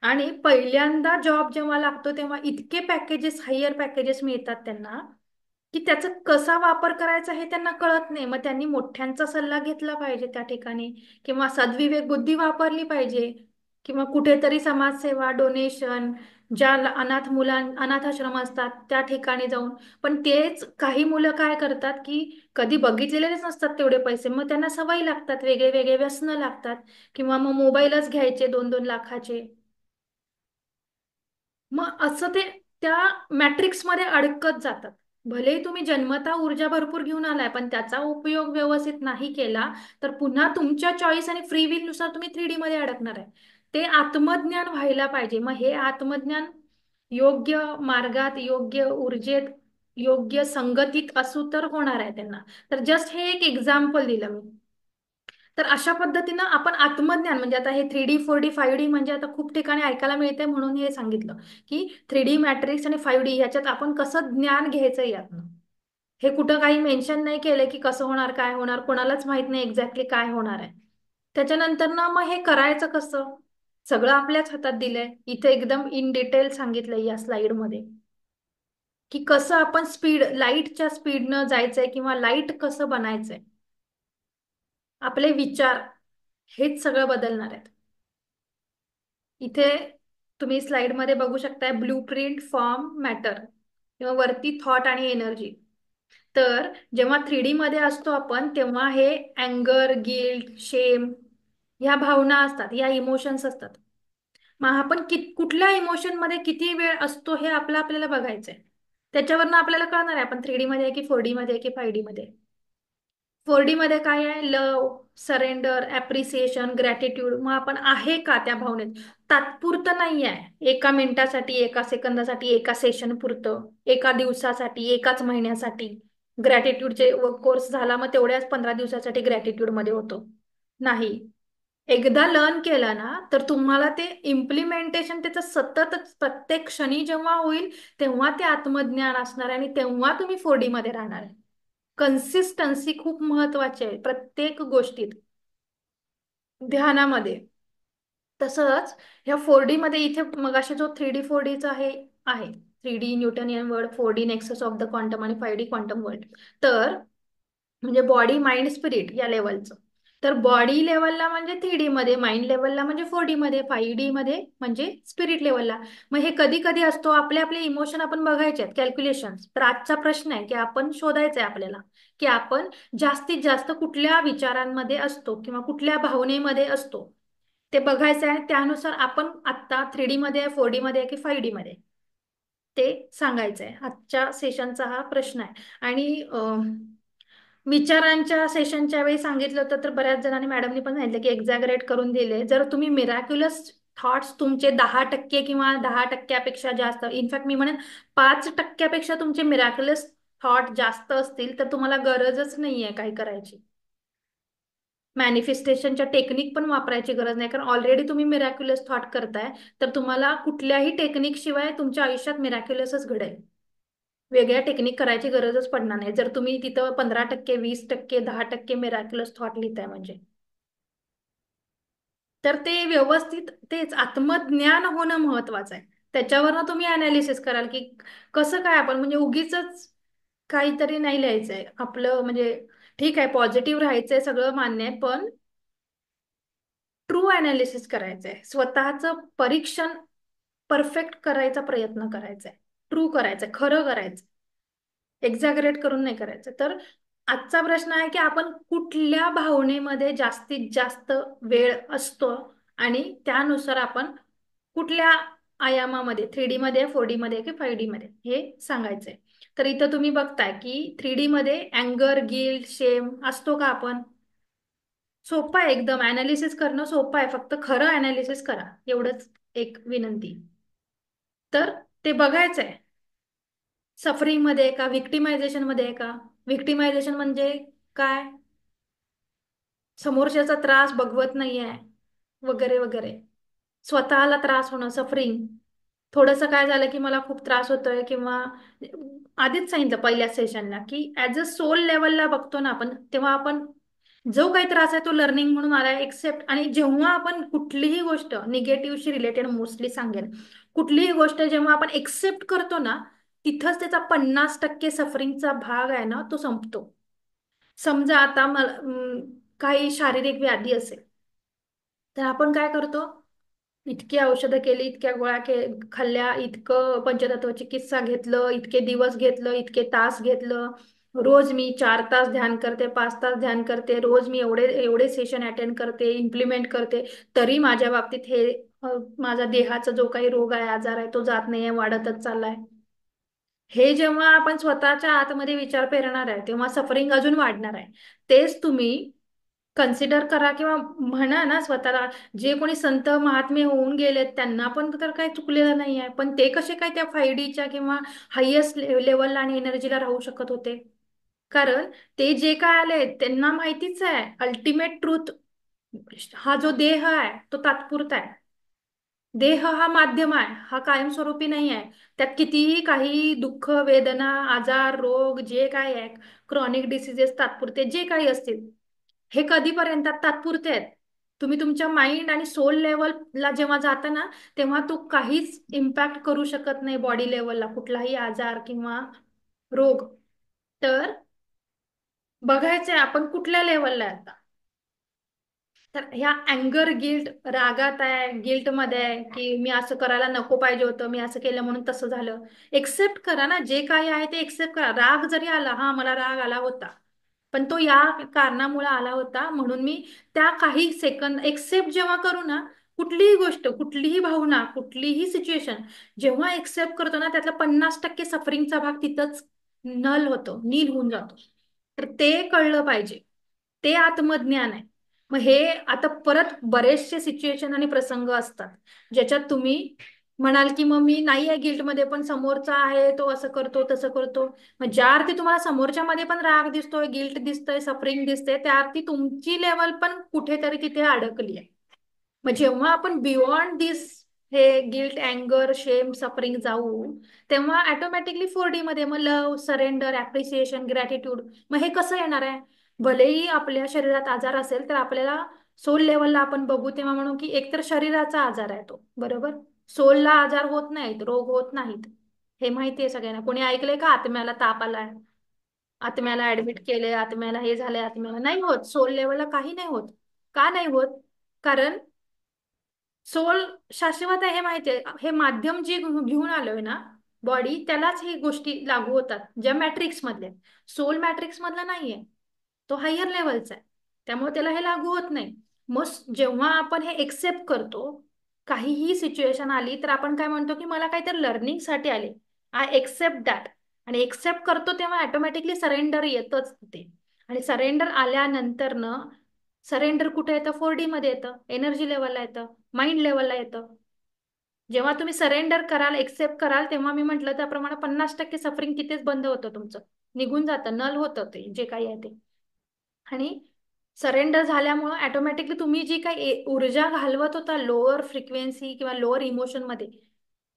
Speaker 1: आणि पहिल्यांदा जॉब जेव्हा लागतो तेव्हा इतके पॅकेजेस, हायर पॅकेजेस मिळतात त्यांना की त्याचा कसा वापर करायचा हे त्यांना कळत नाही. मग त्यांनी मोठ्यांचा सल्ला घेतला पाहिजे त्या ठिकाणी, किंवा सद्विवेक बुद्धी वापरली पाहिजे, किंवा कुठेतरी समाजसेवा, डोनेशन, ज्या अनाथ आश्रम असतात त्या ठिकाणी जाऊन. पण तेच काही मुलं काय करतात की कधी बघितलेलेच नसतात तेवढे पैसे, मग त्यांना सवय लागतात, वेगळे वेगळे व्यसनं लागतात, किंवा मग मोबाईलच घ्यायचे 2-2 लाखाचे. मग असं ते त्या मॅट्रिक्स मध्ये अडकत जातात. भलेही तुम्ही जन्मता ऊर्जा भरपूर घेऊन आलाय, पण त्याचा उपयोग व्यवस्थित नाही केला तर पुन्हा तुमच्या चॉईस आणि फ्री विल नुसार तुम्ही 3D मध्ये अडकणार आहे. ते आत्मज्ञान व्हायला पाहिजे. मग हे आत्मज्ञान योग्य मार्गात, योग्य ऊर्जेत, योग्य संगतीत असू तर होणार आहे त्यांना. तर जस्ट हे एक एक्झाम्पल दिलं मी. तर अशा पद्धतीनं आपण आत्मज्ञान म्हणजे आता हे 3D 4D 5D म्हणजे आता खूप ठिकाणी ऐकायला मिळते, म्हणून हे सांगितलं की 3D मॅट्रिक्स आणि 5D याच्यात आपण कसं ज्ञान घ्यायचं यातनं. हे कुठं काही मेन्शन नाही केलंय की कसं होणार, काय होणार, कोणालाच माहित नाही एक्झॅक्टली काय होणार आहे. त्याच्यानंतर ना मग हे करायचं कसं, सगळं आपल्याच हातात दिलंय. इथे एकदम इन डिटेल सांगितलंय या स्लाइड मध्ये की कसं आपण लाईटच्या स्पीडनं जायचंय किंवा लाईट कसं बनायचंय. आपले विचार हेच सगळं बदलणार आहेत. इथे तुम्ही स्लाइडमध्ये बघू शकताय ब्लू प्रिंट फॉर्म मॅटर किंवा वरती थॉट आणि एनर्जी. तर जेव्हा 3D मध्ये असतो आपण तेव्हा हे अँगर, गिल्ट, शेम ह्या भावना असतात, या इमोशन्स असतात. मग आपण कुठल्या इमोशन मध्ये किती वेळ असतो हे आपल्याला बघायचंय. त्याच्यावरनं आपल्याला कळणार आहे आपण 3D मध्ये आहे की 4D मध्ये आहे की 5D मध्ये. 4D मध्ये काय आहे? लव, सरेंडर, ऍप्रिसिएशन, ग्रॅटिट्यूड. मग आपण आहे का त्या भावनेत? तात्पुरतं नाही आहे, एका मिनिटासाठी, एका सेकंदासाठी, एका सेशन पुरतं, एका दिवसासाठी, एकाच महिन्यासाठी. ग्रॅटिट्यूडचे कोर्स झाला मग तेवढ्याच 15 दिवसासाठी ग्रॅटिट्यूड मध्ये होतो? नाही. एकदा लर्न केला ना तर तुम्हाला ते इम्प्लिमेंटेशन त्याचं सततच प्रत्येक क्षणी जेव्हा होईल तेव्हा ते आत्मज्ञान असणार आहे आणि तेव्हा तुम्ही 4D मध्ये राहणार आहे. कन्सिस्टन्सी खूप महत्वाची आहे प्रत्येक गोष्टीत. ध्यानामध्ये तसंच ह्या 4D मध्ये इथे मगाशी जो 3D 4Dचा आहे 3D Newtonian world, 4D nexus of the quantum आणि 5D क्वांटम वर्ल्ड. तर म्हणजे बॉडी माइंड स्पिरिट या लेवलचं. तर बॉडी लेवलला म्हणजे 3D मध्ये, माइंड लेवलला म्हणजे 4D मध्ये, 5D मध्ये म्हणजे स्पिरिट लेवलला. मग हे कधी कधी असतो आपले आपले इमोशन आपण बघायचे आहेत, कॅल्क्युलेशन. तर आजचा प्रश्न आहे की आपण शोधायचं आहे आपल्याला की आपण जास्तीत जास्त कुठल्या विचारांमध्ये असतो किंवा कुठल्या भावनेमध्ये असतो. ते बघायचं आहे. त्यानुसार आपण आत्ता 3D मध्ये आहे, 4D मध्ये आहे की 5D मध्ये, ते सांगायचं आहे. आजच्या सेशनचा हा प्रश्न आहे. आणि विचारांच्या सेशनच्या वेळी सांगितलं होतं तर बऱ्याच जणांनी, मॅडमनी पण सांगितलं की एक्झॅगरेट करून दिले. जर तुम्ही मिराक्युलस थॉट्स तुमचे 10% किंवा 10%पेक्षा जास्त, इनफॅक्ट मी म्हणेन 5%पेक्षा तुमचे मिराक्युलस थॉट जास्त असतील तर तुम्हाला गरजच नाहीये काही करायची. मॅनिफेस्टेशनच्या टेक्निक पण वापरायची गरज नाही, कारण ऑलरेडी तुम्ही मिरॅक्युलस थॉट करताय. तर तुम्हाला कुठल्याही टेक्निक शिवाय तुमच्या आयुष्यात मिरॅक्युलसच घडेल. वेगळ्या टेक्निक करायची गरजच पडणार नाही जर तुम्ही तिथं 15%, 20%, 10% मिरॅक्युलस थॉट लिहिताय म्हणजे. तर ते व्यवस्थित तेच आत्मज्ञान होणं महत्वाचं आहे. त्याच्यावरनं तुम्ही अनालिसिस कराल की कसं काय आपण म्हणजे उगीच काहीतरी नाही लिहायचंय आपलं. म्हणजे ठीक आहे, पॉझिटिव्ह राहायचंय, सगळं मान्य आहे, पण ट्रू अनालिसिस करायचंय. स्वतःचं परीक्षण परफेक्ट करायचा प्रयत्न करायचा आहे. ट्रू करायचंय, खरं करायचं, एक्झॅगरेट करून नाही करायचं. तर आजचा प्रश्न आहे की आपण कुठल्या भावनेमध्ये जास्तीत जास्त वेळ असतो आणि त्यानुसार आपण कुठल्या आयामामध्ये, 3D मध्ये, 4D मध्ये की 5D मध्ये, हे सांगायचंय. तर इथं तुम्ही बघताय की 3D मध्ये अँगर, गिल्ट, शेम असतो का आपण? सोपं आहे एकदम, अनालिसिस करणं सोपं आहे, फक्त खरं अनालिसिस करा एवढंच एक विनंती. तर ते बघायचंय सफरिंग मध्ये आहे का, विक्टिमायझेशन मध्ये आहे का. विक्टिमायझेशन म्हणजे काय? समोरच्याचा त्रास बघवत नाहीये वगैरे वगैरे, स्वतःला त्रास होणं, सफरिंग. थोडंसं काय झालं की मला खूप त्रास होतोय किंवा आधीच सांगितलं पहिल्या सेशनला की ऍज अ सोल लेवलला बघतो ना आपण, तेव्हा आपण जो काही त्रास आहे तो लर्निंग म्हणून आलाय, एक्सेप्ट. आणि जेव्हा आपण कुठलीही गोष्ट निगेटिव्हशी रिलेटेड मोस्टली सांगेल, कुठलीही गोष्ट जेव्हा आपण एक्सेप्ट करतो ना तिथंच त्याचा 50% सफरिंगचा भाग आहे ना तो संपतो. समजा आता मला काही शारीरिक व्याधी असेल तर आपण काय करतो? इतकी औषधं केली, इतक्या गोळ्या खाल्ल्या, इतकं पंचतत्व चिकित्सा घेतलं, इतके दिवस घेतलं, इतके तास घेतलं. रोज मी 4 तास ध्यान करते, 5 तास ध्यान करते, रोज मी एवढे एवढे सेशन अटेंड करते, इम्प्लिमेंट करते, तरी माझ्या बाबतीत हे माझा देहाचा जो काही रोग आहे, आजार आहे, तो जात नाहीये, वाढतच चाललाय. हे जेव्हा आपण स्वतःच्या आतमध्ये विचार पेरणार आहे तेव्हा सफरिंग अजून वाढणार आहे. तेच तुम्ही कन्सिडर करा किंवा म्हणा ना स्वतःला. जे कोणी संत महात्मे होऊन गेलेत त्यांना पण तर काही चुकलेलं नाही आहे, पण ते कसे काय त्या 5Dच्या किंवा हायएस्ट लेवलला आणि एनर्जीला राहू शकत होते? कारण ते जे काय आले त्यांना माहितीच आहे अल्टिमेट ट्रूथ. हा जो देह आहे तो तात्पुरता आहे. देह हा माध्यम आहे, हा कायमस्वरूपी नाही आहे. त्यात कितीही काही दुःख, वेदना, आजार, रोग जे काय आहे, क्रॉनिक डिसिजेस तात्पुरते जे काही असतील, हे कधीपर्यंत तात्पुरते आहेत. तुम्ही तुमच्या माइंड आणि सोल लेवलला जेव्हा जाता ना तेव्हा तो काहीच इम्पॅक्ट करू शकत नाही बॉडी लेवलला, कुठलाही आजार किंवा रोग. तर बघायचंय आपण कुठल्या लेवलला आहे आता. तर ह्या अँगर गिल्ट, रागात आहे, गिल्ट मध्ये आहे की मी असं करायला नको पाहिजे होतं, मी असं केलं म्हणून तसं झालं. एक्सेप्ट करा ना, जे काही आहे ते एक्सेप्ट करा. राग जरी आला, हा मला राग आला होता, पण तो या कारणामुळे आला होता म्हणून मी त्या काही सेकंद एक्सेप्ट जेव्हा करू ना, कुठलीही गोष्ट, कुठलीही भावना, कुठलीही सिच्युएशन जेव्हा एक्सेप्ट करतो ना, त्यातला 50% सफरिंगचा भाग तिथंच नल होतो, नील होऊन जातो. तर ते कळलं पाहिजे. ते आत्मज्ञान आहे. मग हे आता परत बरेचसे सिच्युएशन आणि प्रसंग असतात ज्याच्यात तुम्ही म्हणाल की मग मी नाही आहे गिल्टमध्ये, पण समोरचा आहे तो असं करतो तसं करतो. मग ज्या अर्थी तुम्हाला समोरच्या मध्ये पण राग दिसतोय, गिल्ट दिसतोय, सफरिंग दिसते, त्या अर्थी तुमची लेवल पण कुठेतरी तिथे अडकली आहे. मग जेव्हा आपण बियॉन्ड दिस, हे गिल्ट, अँगर, शेम, सफरिंग जाऊ, तेव्हा ऑटोमॅटिकली 4D मध्ये मग लव, सरेंडर, अप्रिसिएशन, ग्रॅटिट्यूड. मग हे कसं येणार आहे? भलेही आपल्या शरीरात आजार असेल तर आपल्याला सोल लेवलला आपण बघू तेव्हा म्हणू की एकतर शरीराचा आजार आहे तो, बरोबर. सोलला आजार होत नाहीत, रोग होत नाहीत, हे माहिती आहे सगळ्यांना. कोणी ऐकलंय का आत्म्याला ताप आलाय, आत्म्याला ऍडमिट केले, आत्म्याला हे झालंय? आत्म्याला नाही होत, सोल लेवलला काही नाही होत. का नाही होत? कारण सोल शाश्वत आहे हे माहिती आहे. हे माध्यम जे घेऊन आलोय ना, बॉडी, त्यालाच ही गोष्टी लागू होतात ज्या मॅट्रिक्स मधल्या. सोल मॅट्रिक्स मधला नाहीये, तो हायर लेवलचा आहे, त्यामुळे त्याला हे लागू होत नाही. मग जेव्हा आपण हे एक्सेप्ट करतो, काहीही सिच्युएशन आली तर आपण काय म्हणतो की मला काहीतरी लर्निंग साठी आले, आय एक्सेप्ट दॅट. आणि एक्सेप्ट करतो तेव्हा ऑटोमॅटिकली सरेंडर येतच ते. आणि सरेंडर आल्यानंतर न, सरेंडर कुठे येतं? 4D मध्ये येतं, एनर्जी लेवलला येतं, माइंड लेवलला येतं. जेव्हा तुम्ही सरेंडर कराल, एक्सेप्ट कराल, तेव्हा मी म्हटलं त्याप्रमाणे 50% सफरिंग तिथेच बंद होतं तुमचं, निघून जातं, नल होतं ते जे काही आहे ते. आणि सरेंडर झाल्यामुळं ऑटोमॅटिकली तुम्ही जी काही ऊर्जा घालवत होता लोअर फ्रिक्वेन्सी किंवा लोअर इमोशन मध्ये,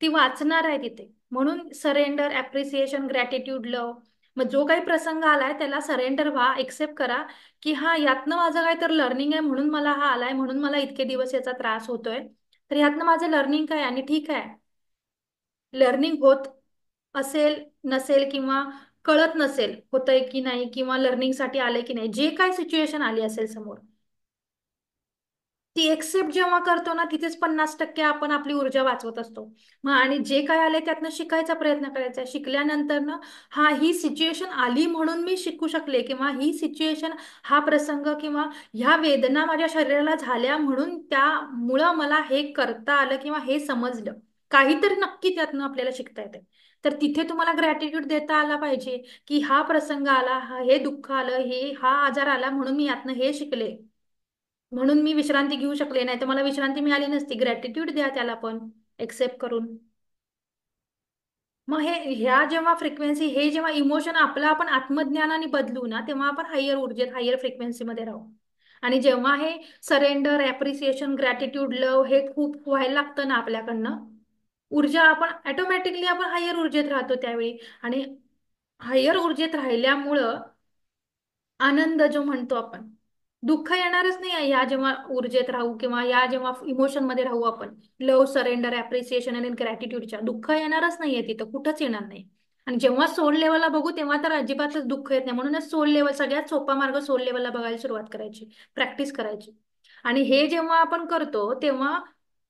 Speaker 1: ती वाचणार आहे तिथे. म्हणून सरेंडर, अप्रिसिएशन, ग्रॅटिट्यूड, लव. मग जो काही प्रसंग आलाय त्याला सरेंडर व्हा, एक्सेप्ट करा की हा यातनं माझं काय तर लर्निंग आहे, म्हणून मला हा आलाय, म्हणून मला इतके दिवस याचा त्रास होतोय. तर यातनं माझं लर्निंग काय? आणि ठीक आहे, लर्निंग होत असेल, नसेल, किंवा कळत नसेल होतंय की नाही, किंवा लर्निंग साठी आलंय की नाही, जे काय सिच्युएशन आली असेल समोर, ती एक्सेप्ट जेव्हा करतो ना, तिथेच 50% आपण आपली ऊर्जा वाचवत असतो. मग आणि जे काय आले त्यातनं शिकायचा प्रयत्न करायचा. शिकल्यानंतर ना, हा ही सिच्युएशन आली म्हणून मी शिकू शकले, किंवा ही सिच्युएशन, हा प्रसंग किंवा ह्या वेदना माझ्या शरीराला झाल्या म्हणून त्यामुळं मला हे करता आलं किंवा हे समजलं. काहीतरी नक्की त्यातनं आपल्याला शिकता येते. तर तिथे तुम्हाला ग्रॅटिट्यूड देता आला पाहिजे की हा प्रसंग आला, हे दुःख आलं, हा आजार आला म्हणून मी यातनं हे शिकले, म्हणून मी विश्रांती घेऊ शकले, नाही तर मला विश्रांती मिळाली नसती. ग्रॅटिट्यूड द्या त्याला पण, एक्सेप्ट करून. मग हे ह्या जेव्हा फ्रिक्वेन्सी, हे जेव्हा इमोशन आपलं आपण आत्मज्ञानाने बदलू ना, तेव्हा आपण हायर ऊर्जेत, हायर फ्रिक्वेन्सी मध्ये राहू. आणि जेव्हा हे सरेंडर, अप्रिसिएशन, ग्रॅटिट्यूड, लव हे खूप व्हायला लागतं ना आपल्याकडनं, ऊर्जा आपण ऑटोमॅटिकली आपण हायर ऊर्जेत राहतो त्यावेळी. आणि हायर ऊर्जेत राहिल्यामुळं आनंद जो म्हणतो आपण, दुःख येणारच नाही आहे या जेव्हा ऊर्जेत राहू, किंवा या जेव्हा इमोशन मध्ये राहू आपण. लव, सरेंडर, अप्रिसिएशन आणि ग्रॅटिट्यूडच्या, दुःख येणारच नाहीये तिथं, कुठंच येणार नाही. आणि जेव्हा सोल लेवलला बघू तेव्हा तर अजिबातच दुःख येत नाही. म्हणूनच सोल लेवल सगळ्यात सोपा मार्ग, सोल लेवलला बघायला सुरुवात करायची, प्रॅक्टिस करायची. आणि हे जेव्हा आपण करतो तेव्हा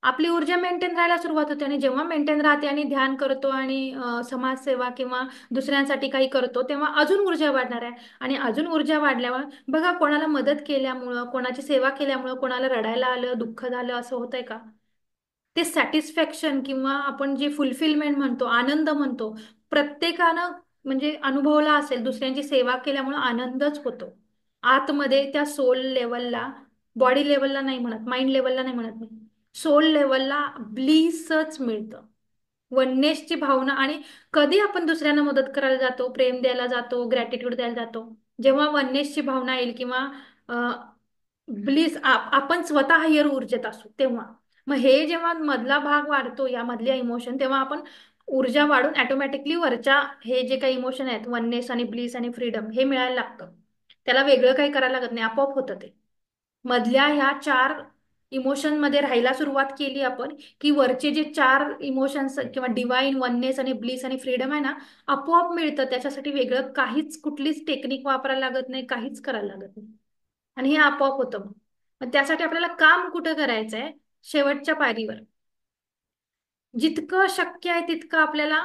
Speaker 1: आपली ऊर्जा मेंटेन राहायला सुरुवात होते. आणि जेव्हा मेंटेन राहते आणि ध्यान करतो आणि समाजसेवा किंवा दुसऱ्यांसाठी काही करतो, तेव्हा अजून ऊर्जा वाढणार आहे. आणि अजून ऊर्जा वाढल्यावर बघा, कोणाला मदत केल्यामुळं, कोणाची सेवा केल्यामुळं कोणाला रडायला आलं, दुःख झालं, असं होतंय का? ते सॅटिस्फॅक्शन किंवा आपण जे फुलफिलमेंट म्हणतो, आनंद म्हणतो, प्रत्येकानं म्हणजे अनुभवला असेल. दुसऱ्यांची सेवा केल्यामुळे आनंदच होतो आतमध्ये, त्या सोल लेवलला. बॉडी लेवलला नाही म्हणत, माइंड लेवलला नाही म्हणत मी, सोल लेवलला ब्लीसच मिळतं, वननेसची भावना. आणि कधी आपण दुसऱ्यांना मदत करायला जातो, प्रेम द्यायला जातो, ग्रॅटिट्यूड द्यायला जातो? जेव्हा वननेसची भावना येईल, किंवा ब्लीस, आपण स्वतः हायर ऊर्जेत असू तेव्हा. मग हे जेव्हा मधला भाग वाढतो, या मधल्या इमोशन, तेव्हा आपण ऊर्जा वाढून ऑटोमॅटिकली वरच्या हे जे काही इमोशन आहेत, वननेस आणि ब्लीस आणि फ्रीडम, हे मिळायला लागतं. त्याला वेगळं काही करायला लागत नाही, आपोआप होतं ते. मधल्या ह्या 4 इमोशन मध्ये राहायला सुरुवात केली आपण, की वरचे जे 4 इमोशन्स किंवा डिवाइन वननेस आणि ब्लीस आणि फ्रीडम आहे ना, आपोआप मिळतं. त्याच्यासाठी वेगळं काहीच, कुठलीच टेक्निक वापरायला लागत नाही, काहीच करायला लागत नाही. आणि हे आपोआप होतं मग. मग त्यासाठी आपल्याला काम कुठं करायचंय? शेवटच्या पायरीवर. जितकं शक्य आहे तितकं आपल्याला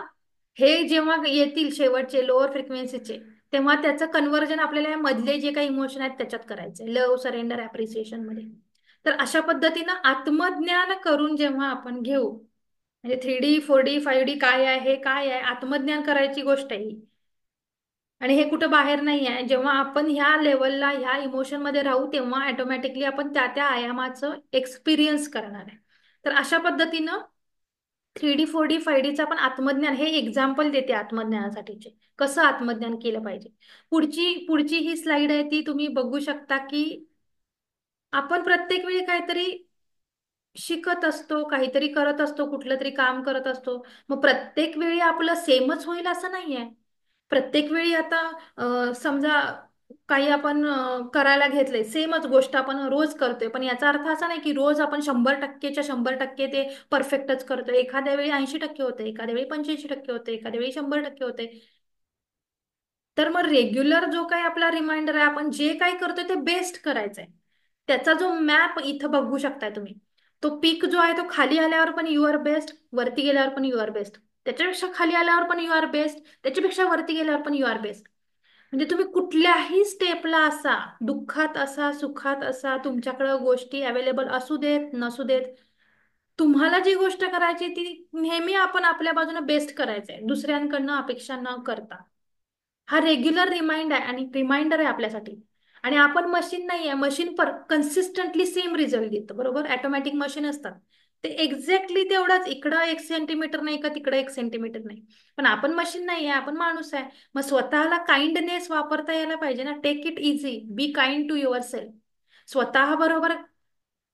Speaker 1: हे जेव्हा येतील शेवटचे लोअर फ्रिक्वेन्सीचे, तेव्हा त्याचं कन्व्हर्जन आपल्याला या मधले जे काही इमोशन आहेत त्याच्यात करायचंय, लव, सरेंडर, अप्रिसिएशन मध्ये. तर अशा पद्धतीनं आत्मज्ञान करून जेव्हा आपण घेऊ, म्हणजे 3D 4D 5D काय आहे, हे काय आहे, आत्मज्ञान करायची गोष्ट आहे ही. आणि हे कुठं बाहेर नाही आहे. जेव्हा आपण ह्या लेवलला ह्या इमोशन मध्ये राहू तेव्हा ऑटोमॅटिकली आपण त्या त्या आयामाचं एक्सपिरियन्स करणार आहे. तर अशा पद्धतीनं 3D 4D 5Dचं पण आत्मज्ञान हे एक्झाम्पल देते आत्मज्ञानासाठीचे, कसं आत्मज्ञान केलं पाहिजे. पुढची पुढची ही स्लाइड आहे ती तुम्ही बघू शकता की आपण प्रत्येक वेळी काहीतरी शिकत असतो, काहीतरी करत असतो, कुठलं तरी काम करत असतो. मग प्रत्येक वेळी आपलं सेमच होईल असं नाहीये. प्रत्येक वेळी आता समजा काही आपण करायला घेतलंय, सेमच गोष्ट आपण रोज करतोय, पण याचा अर्थ असा नाही की रोज आपण 100%च्या 100% ते परफेक्टच करतोय. एखाद्या वेळी 80% होते, एखाद्या वेळी 85% होते, एखाद्या वेळी 100% होते. तर मग रेग्युलर जो काही आपला रिमाइंडर आहे, आपण जे काही करतोय ते बेस्ट करायचंय. त्याचा जो मॅप इथं बघू शकताय तुम्ही, तो पीक जो आहे तो खाली आल्यावर पण यू आर बेस्ट, वरती गेल्यावर पण यू आर बेस्ट, त्याच्यापेक्षा खाली आल्यावर पण यू आर बेस्ट, त्याच्यापेक्षा वरती गेल्यावर पण यू आर बेस्ट. म्हणजे तुम्ही कुठल्याही स्टेपला असा, दुःखात असा, सुखात असा, तुमच्याकडे गोष्टी अवेलेबल असू देत नसू देत, तुम्हाला जी गोष्ट करायची ती नेहमी आपण आपल्या बाजूने बेस्ट करायचंय, दुसऱ्यांकडनं अपेक्षा न करता. हा रेग्युलर रिमाइंडर आहे आपल्यासाठी. आणि आपण मशीन नाही आहे. मशीन पर कन्सिस्टंटली सेम रिझल्ट देतं, बरोबर. ऑटोमॅटिक मशीन असतात, ते एक्झॅक्टली तेवढाच, इकडं 1 सेंटीमीटर नाही का तिकडं 1 सेंटीमीटर नाही. पण आपण मशीन नाही आहे, आपण माणूस आहे. मग स्वतःला काइंडनेस वापरता यायला पाहिजे ना. Take it easy, be kind to your self. स्वतः बरोबर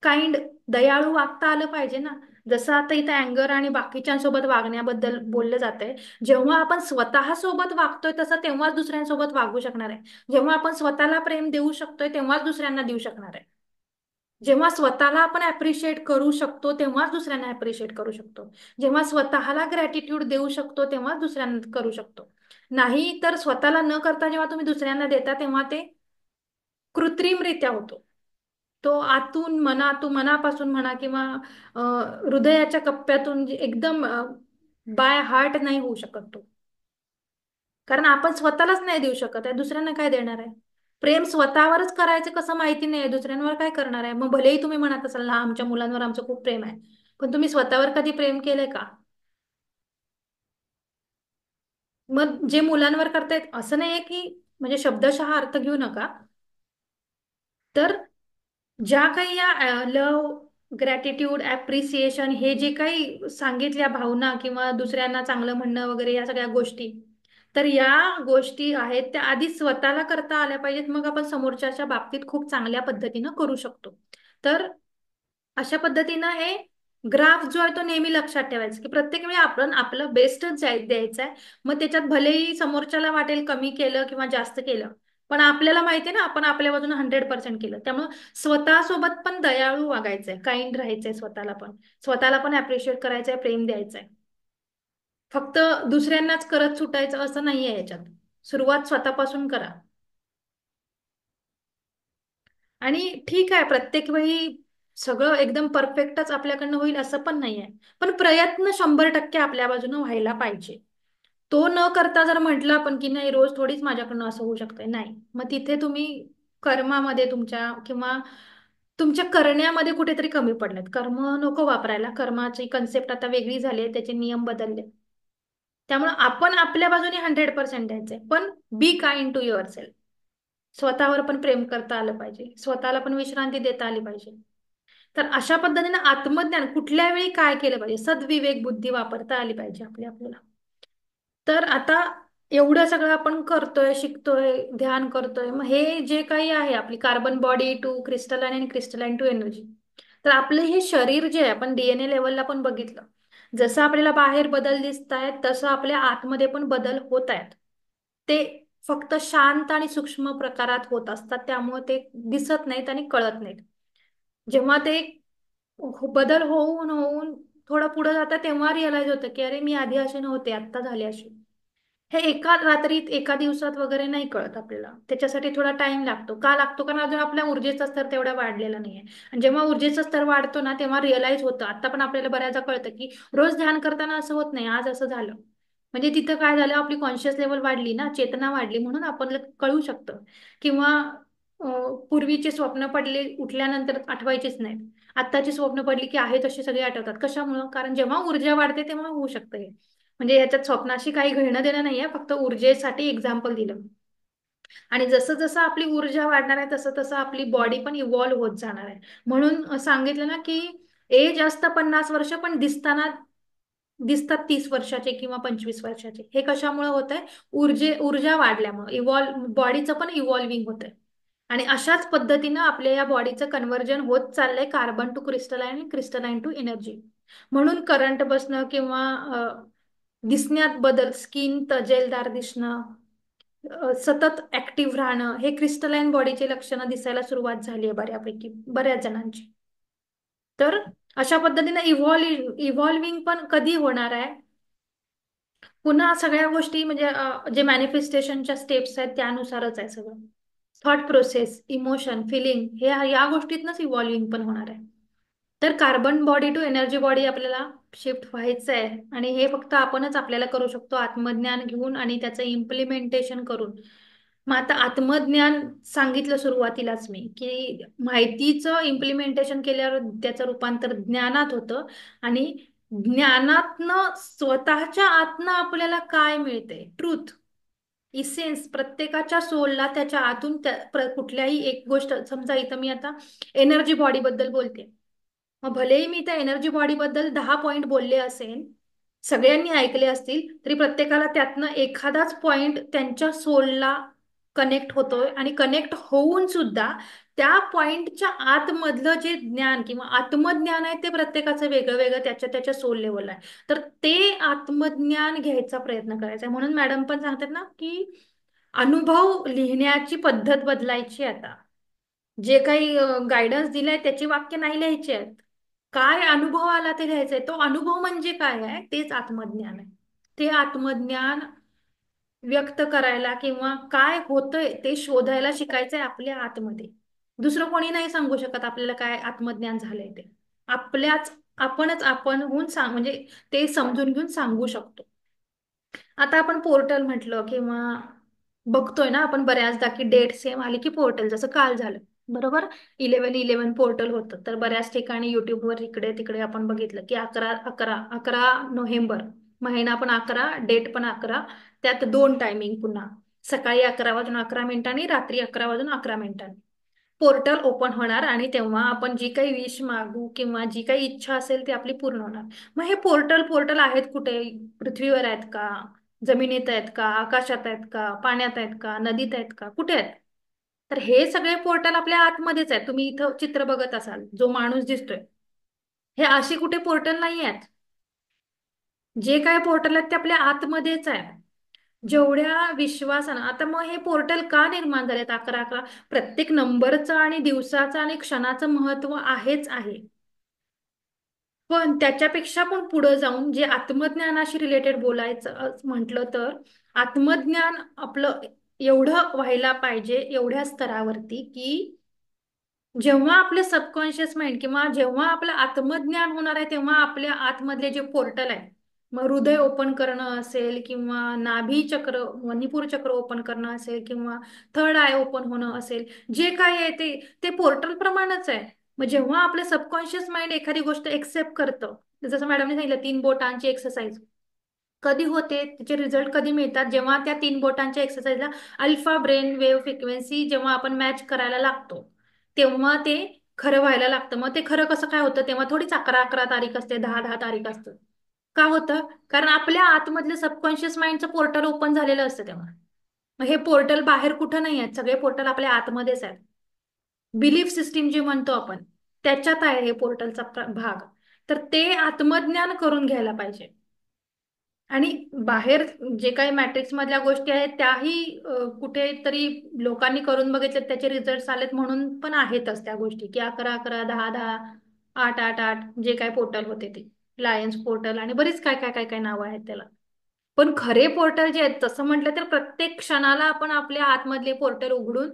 Speaker 1: काइंड, दयाळू वागता आलं पाहिजे ना. जसं आता इथं अँगर आणि बाकीच्यांसोबत वागण्याबद्दल बोललं जात आहे. जेव्हा आपण स्वतः सोबत वागतोय तसं तेव्हाच दुसऱ्यांसोबत वागू शकणार आहे. जेव्हा आपण स्वतःला प्रेम देऊ शकतोय तेव्हाच दुसऱ्यांना देऊ शकणार आहे. जेव्हा स्वतःला आपण अप्रिशिएट करू शकतो तेव्हाच दुसऱ्यांना अप्रिशिएट करू शकतो. जेव्हा स्वतःला ग्रॅटिट्यूड देऊ शकतो तेव्हाच दुसऱ्यांना करू शकतो. नाही तर स्वतःला न करता जेव्हा तुम्ही दुसऱ्यांना देता तेव्हा ते कृत्रिमरित्या होतो. तो आतून मनातून, मनापासून म्हणा किंवा हृदयाच्या कप्प्यातून एकदम बाय हार्ट नाही होऊ शकत तो. कारण आपण स्वतःलाच नाही देऊ शकत आहे, दुसऱ्यांना काय देणार आहे? प्रेम स्वतःवरच करायचं कसं माहिती नाही, दुसऱ्यांवर काय करणार आहे? मग भलेही तुम्ही म्हणत असाल ना आमच्या मुलांवर आमचं खूप प्रेम आहे, पण तुम्ही स्वतःवर कधी प्रेम केलंय का? मग जे मुलांवर करतायत असं नाहीये की, म्हणजे शब्दशः अर्थ घेऊ नका. तर ज्या काही या लव, ग्रॅटिट्यूड, ॲप्रिसिएशन हे जे काही सांगितल्या भावना किंवा दुसऱ्यांना चांगलं म्हणणं वगैरे या सगळ्या गोष्टी, तर या गोष्टी आहेत त्या आधी स्वतःला करता आल्या पाहिजेत, मग आपण समोरच्याच्या बाबतीत खूप चांगल्या पद्धतीनं करू शकतो. तर अशा पद्धतीनं हे ग्राफ जो आहे तो नेहमी लक्षात ठेवायचा की प्रत्येक वेळी आपण आपलं बेस्टच द्यायचं आहे. मग त्याच्यात भलेही समोरच्याला वाटेल कमी केलं किंवा जास्त केलं, पण आपल्याला माहिती आहे ना आपण आपल्या बाजूने 100% केलं. त्यामुळे स्वतःसोबत पण दयाळू वागायचंय, काइंड राहायचंय, स्वतःला पण अप्रिशिएट करायचंय, प्रेम द्यायचंय. फक्त दुसऱ्यांनाच करत सुटायचं असं नाहीये याच्यात. सुरुवात स्वतःपासून करा. आणि ठीक आहे, प्रत्येक वेळी सगळं एकदम परफेक्टच आपल्याकडनं होईल असं पण नाहीये. पण प्रयत्न 100% आपल्या बाजूने व्हायला पाहिजे. तो न करता जर म्हटलं आपण की नाही रोज थोडीच माझ्याकडनं असं होऊ शकतंय, नाही, मग तिथे तुम्ही कर्मामध्ये तुमच्या किंवा तुमच्या करण्यामध्ये कुठेतरी कमी पडलेत. कर्म नको वापरायला, कर्माची कन्सेप्ट आता वेगळी झाली आहे, त्याचे नियम बदलले. त्यामुळे आपण आपल्या बाजूने 100% द्यायचंय, पण be kind to your self. स्वतःवर पण प्रेम करता आलं पाहिजे, स्वतःला पण विश्रांती देता आली पाहिजे. तर अशा पद्धतीने आत्मज्ञान कुठल्या वेळी काय केलं पाहिजे, सद्विवेक बुद्धी वापरता आली पाहिजे आपल्याला. तर आता एवढं सगळं आपण करतोय, शिकतोय, ध्यान करतोय, मग हे जे काही आहे आपली कार्बन बॉडी टू क्रिस्टलाइन आणि क्रिस्टलाइन टू एनर्जी, तर आपलं हे शरीर जे आहे आपण डीएनए लेवलला पण बघितलं, जसं आपल्याला बाहेर बदल दिसत आहेत तसं आपल्या आतमध्ये पण बदल होत आहेत. ते फक्त शांत आणि सूक्ष्म प्रकारात होत असतात, त्यामुळे ते दिसत नाहीत आणि कळत नाहीत. जेव्हा ते बदल होऊन होऊन थोडं पुढे जातं तेव्हा रिअलाइज होतं की अरे मी आधी असे नव्हते, आत्ता झाले असे. हे एका रात्रीत एका दिवसात वगैरे नाही कळत आपल्याला. त्याच्यासाठी थोडा टाइम लागतो. का लागतो? कारण अजून आपल्या ऊर्जेचा स्तर तेवढा वाढलेला नाहीये. आणि जेव्हा ऊर्जेचा स्तर वाढतो ना, तेव्हा रिअलाइज होतं. आता पण आपल्याला बऱ्याचदा कळतं की रोज ध्यान करताना असं होत नाही, आज असं झालं. म्हणजे तिथं काय झालं, आपली कॉन्शियस लेवल वाढली ना, चेतना वाढली, म्हणून आपल्याला कळू शकतं. किंवा पूर्वीचे स्वप्न पडले उठल्यानंतर आठवायचेच नाहीत. आत्ताची स्वप्न पडली की आहे तशी सगळी आठवतात. कशामुळं? कारण जेव्हा ऊर्जा वाढते तेव्हा होऊ शकतं हे. म्हणजे याच्यात स्वप्नाशी काही घेणं देणं नाहीये, फक्त ऊर्जेसाठी एक्झाम्पल दिलं. आणि जसं जसं आपली ऊर्जा वाढणार आहे तसं तसं आपली बॉडी पण इव्हॉल्व्ह होत जाणार आहे. म्हणून सांगितलं ना की एज असतं 50 वर्ष, पण दिसतात 30 वर्षाचे किंवा 25 वर्षाचे. हे कशामुळे होत आहे? ऊर्जा वाढल्यामुळे, बॉडीचं पण इव्हॉल्विंग होत आहे. आणि अशाच पद्धतीनं आपल्या या बॉडीचं कन्व्हर्जन होत चाललंय carbon to crystalline, crystalline to energy. म्हणून करंट बसणं किंवा दिसण्यात बदल, स्किन तजेलदार दिसणं, सतत ऍक्टिव्ह राहणं, हे क्रिस्टलाइन बॉडीचे लक्षणं दिसायला सुरुवात झाली आहे बऱ्यापैकी बऱ्याच जणांची. तर अशा पद्धतीने इव्हॉल्विंग पण कधी होणार आहे? पुन्हा सगळ्या गोष्टी म्हणजे जे मॅनिफेस्टेशनच्या स्टेप्स आहेत त्यानुसारच आहे सगळं. थॉट प्रोसेस, इमोशन, फिलिंग, हे या गोष्टीतनच इव्हॉल्विंग पण होणार आहे. तर carbon body to energy body आपल्याला शिफ्ट व्हायचं आहे. आणि हे फक्त आपणच आपल्याला करू शकतो, आत्मज्ञान घेऊन आणि त्याचं इम्प्लिमेंटेशन करून. मग आता आत्मज्ञान सांगितलं सुरुवातीलाच मी, की माहितीचं इम्प्लिमेंटेशन केल्यावर त्याचं रूपांतर ज्ञानात होतं. आणि ज्ञानातनं स्वतःच्या आतनं आपल्याला काय मिळते? ट्रूथ, इसेन्स, प्रत्येकाच्या सोलला त्याच्या आतून कुठल्याही एक गोष्ट, समजा इथं मी आता एनर्जी बॉडी बद्दल बोलते. मग भलेही मी त्या एनर्जी बॉडी बद्दल 10 पॉइंट बोलले असेल, सगळ्यांनी ऐकले असतील, तरी प्रत्येकाला त्यातनं एखादाच पॉइंट त्यांच्या सोलला कनेक्ट होतोय. आणि कनेक्ट होऊन सुद्धा त्या पॉइंटच्या आतमधलं जे ज्ञान किंवा आत्मज्ञान आहे ते प्रत्येकाचं वेगळं वेगळं त्याच्या त्याच्या सोल लेवल आहे. तर ते आत्मज्ञान घ्यायचा प्रयत्न करायचा. म्हणून मॅडम पण सांगतात ना की अनुभव लिहिण्याची पद्धत बदलायची आता. जे काही गायडन्स दिलंय त्याची वाक्य नाही लिहायची आहेत. काय अनुभव आला ते लिहायचंय. तो अनुभव म्हणजे काय आहे? तेच आत्मज्ञान आहे. ते आत्मज्ञान व्यक्त करायला किंवा काय होतंय ते शोधायला शिकायचंय आपल्या आतमध्ये. दुसरं कोणी नाही सांगू शकत आपल्याला काय आत्मज्ञान झालंय ते. आपणच आपणहून सांग म्हणजे ते समजून घेऊन सांगू शकतो. आता आपण पोर्टल म्हटलं किंवा बघतोय ना आपण बऱ्याचदा की डेट सेम आली की पोर्टल, जसं काल झालं बरोबर. 11/11 पोर्टल होतं. तर बऱ्याच ठिकाणी युट्यूबवर इकडे तिकडे आपण बघितलं की 11/11 महिना पण 11, डेट पण 11. त्यात दोन टायमिंग पुन्हा, सकाळी 11 वाजून 11 मिनिटांनी, रात्री 11 वाजून 11 मिनिटांनी पोर्टल ओपन होणार. आणि तेव्हा आपण जी काही विश मागू किंवा जी काही इच्छा असेल ती आपली पूर्ण होणार. मग हे पोर्टल पोर्टल आहेत कुठे? पृथ्वीवर आहेत का? जमिनीत आहेत का? आकाशात आहेत का? पाण्यात आहेत का? नदीत आहेत का? कुठे आहेत? तर हे सगळे पोर्टल आपल्या आतमध्येच आहेत. तुम्ही इथं चित्र बघत असाल, जो माणूस दिसतोय, हे असे कुठे पोर्टल नाही आहेत. जे काय पोर्टल आहेत ते आपल्या आतमध्येच आहे. जेवढ्या विश्वासानं आता, मग हे पोर्टल का निर्माण झालेत 11/11? प्रत्येक नंबरचं आणि दिवसाचं आणि क्षणाचं महत्व आहेच आहे. पण त्याच्यापेक्षा पण पुढे जाऊन जे आत्मज्ञानाशी रिलेटेड बोलायचं म्हटलं तर, आत्मज्ञान आपलं एवढं व्हायला पाहिजे एवढ्या स्तरावरती की जेव्हा आपले सबकॉन्शियस माइंड किंवा जेव्हा आपलं आत्मज्ञान होणार आहे तेव्हा आपल्या आतमधले जे पोर्टल आहे, मग हृदय ओपन करणं असेल किंवा नाभी चक्र, मणिपूर चक्र ओपन करणं असेल किंवा थर्ड आय ओपन होणं असेल, जे काय आहे ते ते पोर्टल प्रमाणच आहे. मग जेव्हा आपलं सबकॉन्शियस माइंड एखादी गोष्ट एक्सेप्ट करतं, जसं मॅडमने सांगितलं 3 बोटांची एक्सरसाइज कधी होते, त्याचे रिझल्ट कधी मिळतात? जेव्हा त्या 3 बोटांच्या एक्सरसाइजला अल्फा ब्रेन वेव्ह फ्रिक्वेन्सी जेव्हा आपण मॅच करायला लागतो तेव्हा ते खरं व्हायला लागतं. मग ते खरं कसं काय होतं? तेव्हा थोडीच 11/11 तारीख असते, 10/10 तारीख असतं. का होतं? कारण आपल्या आतमधलं सबकॉन्शियस माइंडचं पोर्टल ओपन झालेलं असतं तेव्हा. मग हे पोर्टल बाहेर कुठं नाही आहेत, सगळे पोर्टल आपल्या आतमध्येच आहेत. बिलीफ सिस्टीम जे म्हणतो आपण, त्याच्यात आहे हे पोर्टलचा भाग. तर ते आत्मज्ञान करून घ्यायला पाहिजे. आणि बाहेर जे काही मॅट्रिक्स मधल्या गोष्टी आहेत त्याही कुठेतरी लोकांनी करून बघितले, त्याचे रिझल्ट आलेत म्हणून पण आहेतच त्या गोष्टी की 11/11, 10/10, 8/8, जे काय पोर्टल होते ते लायन्स पोर्टल आणि बरीच काय काय काय काय नावं आहेत त्याला. पण खरे पोर्टल जे आहेत तसं म्हटलं तर प्रत्येक क्षणाला आपण आपल्या आतमधले पोर्टल उघडून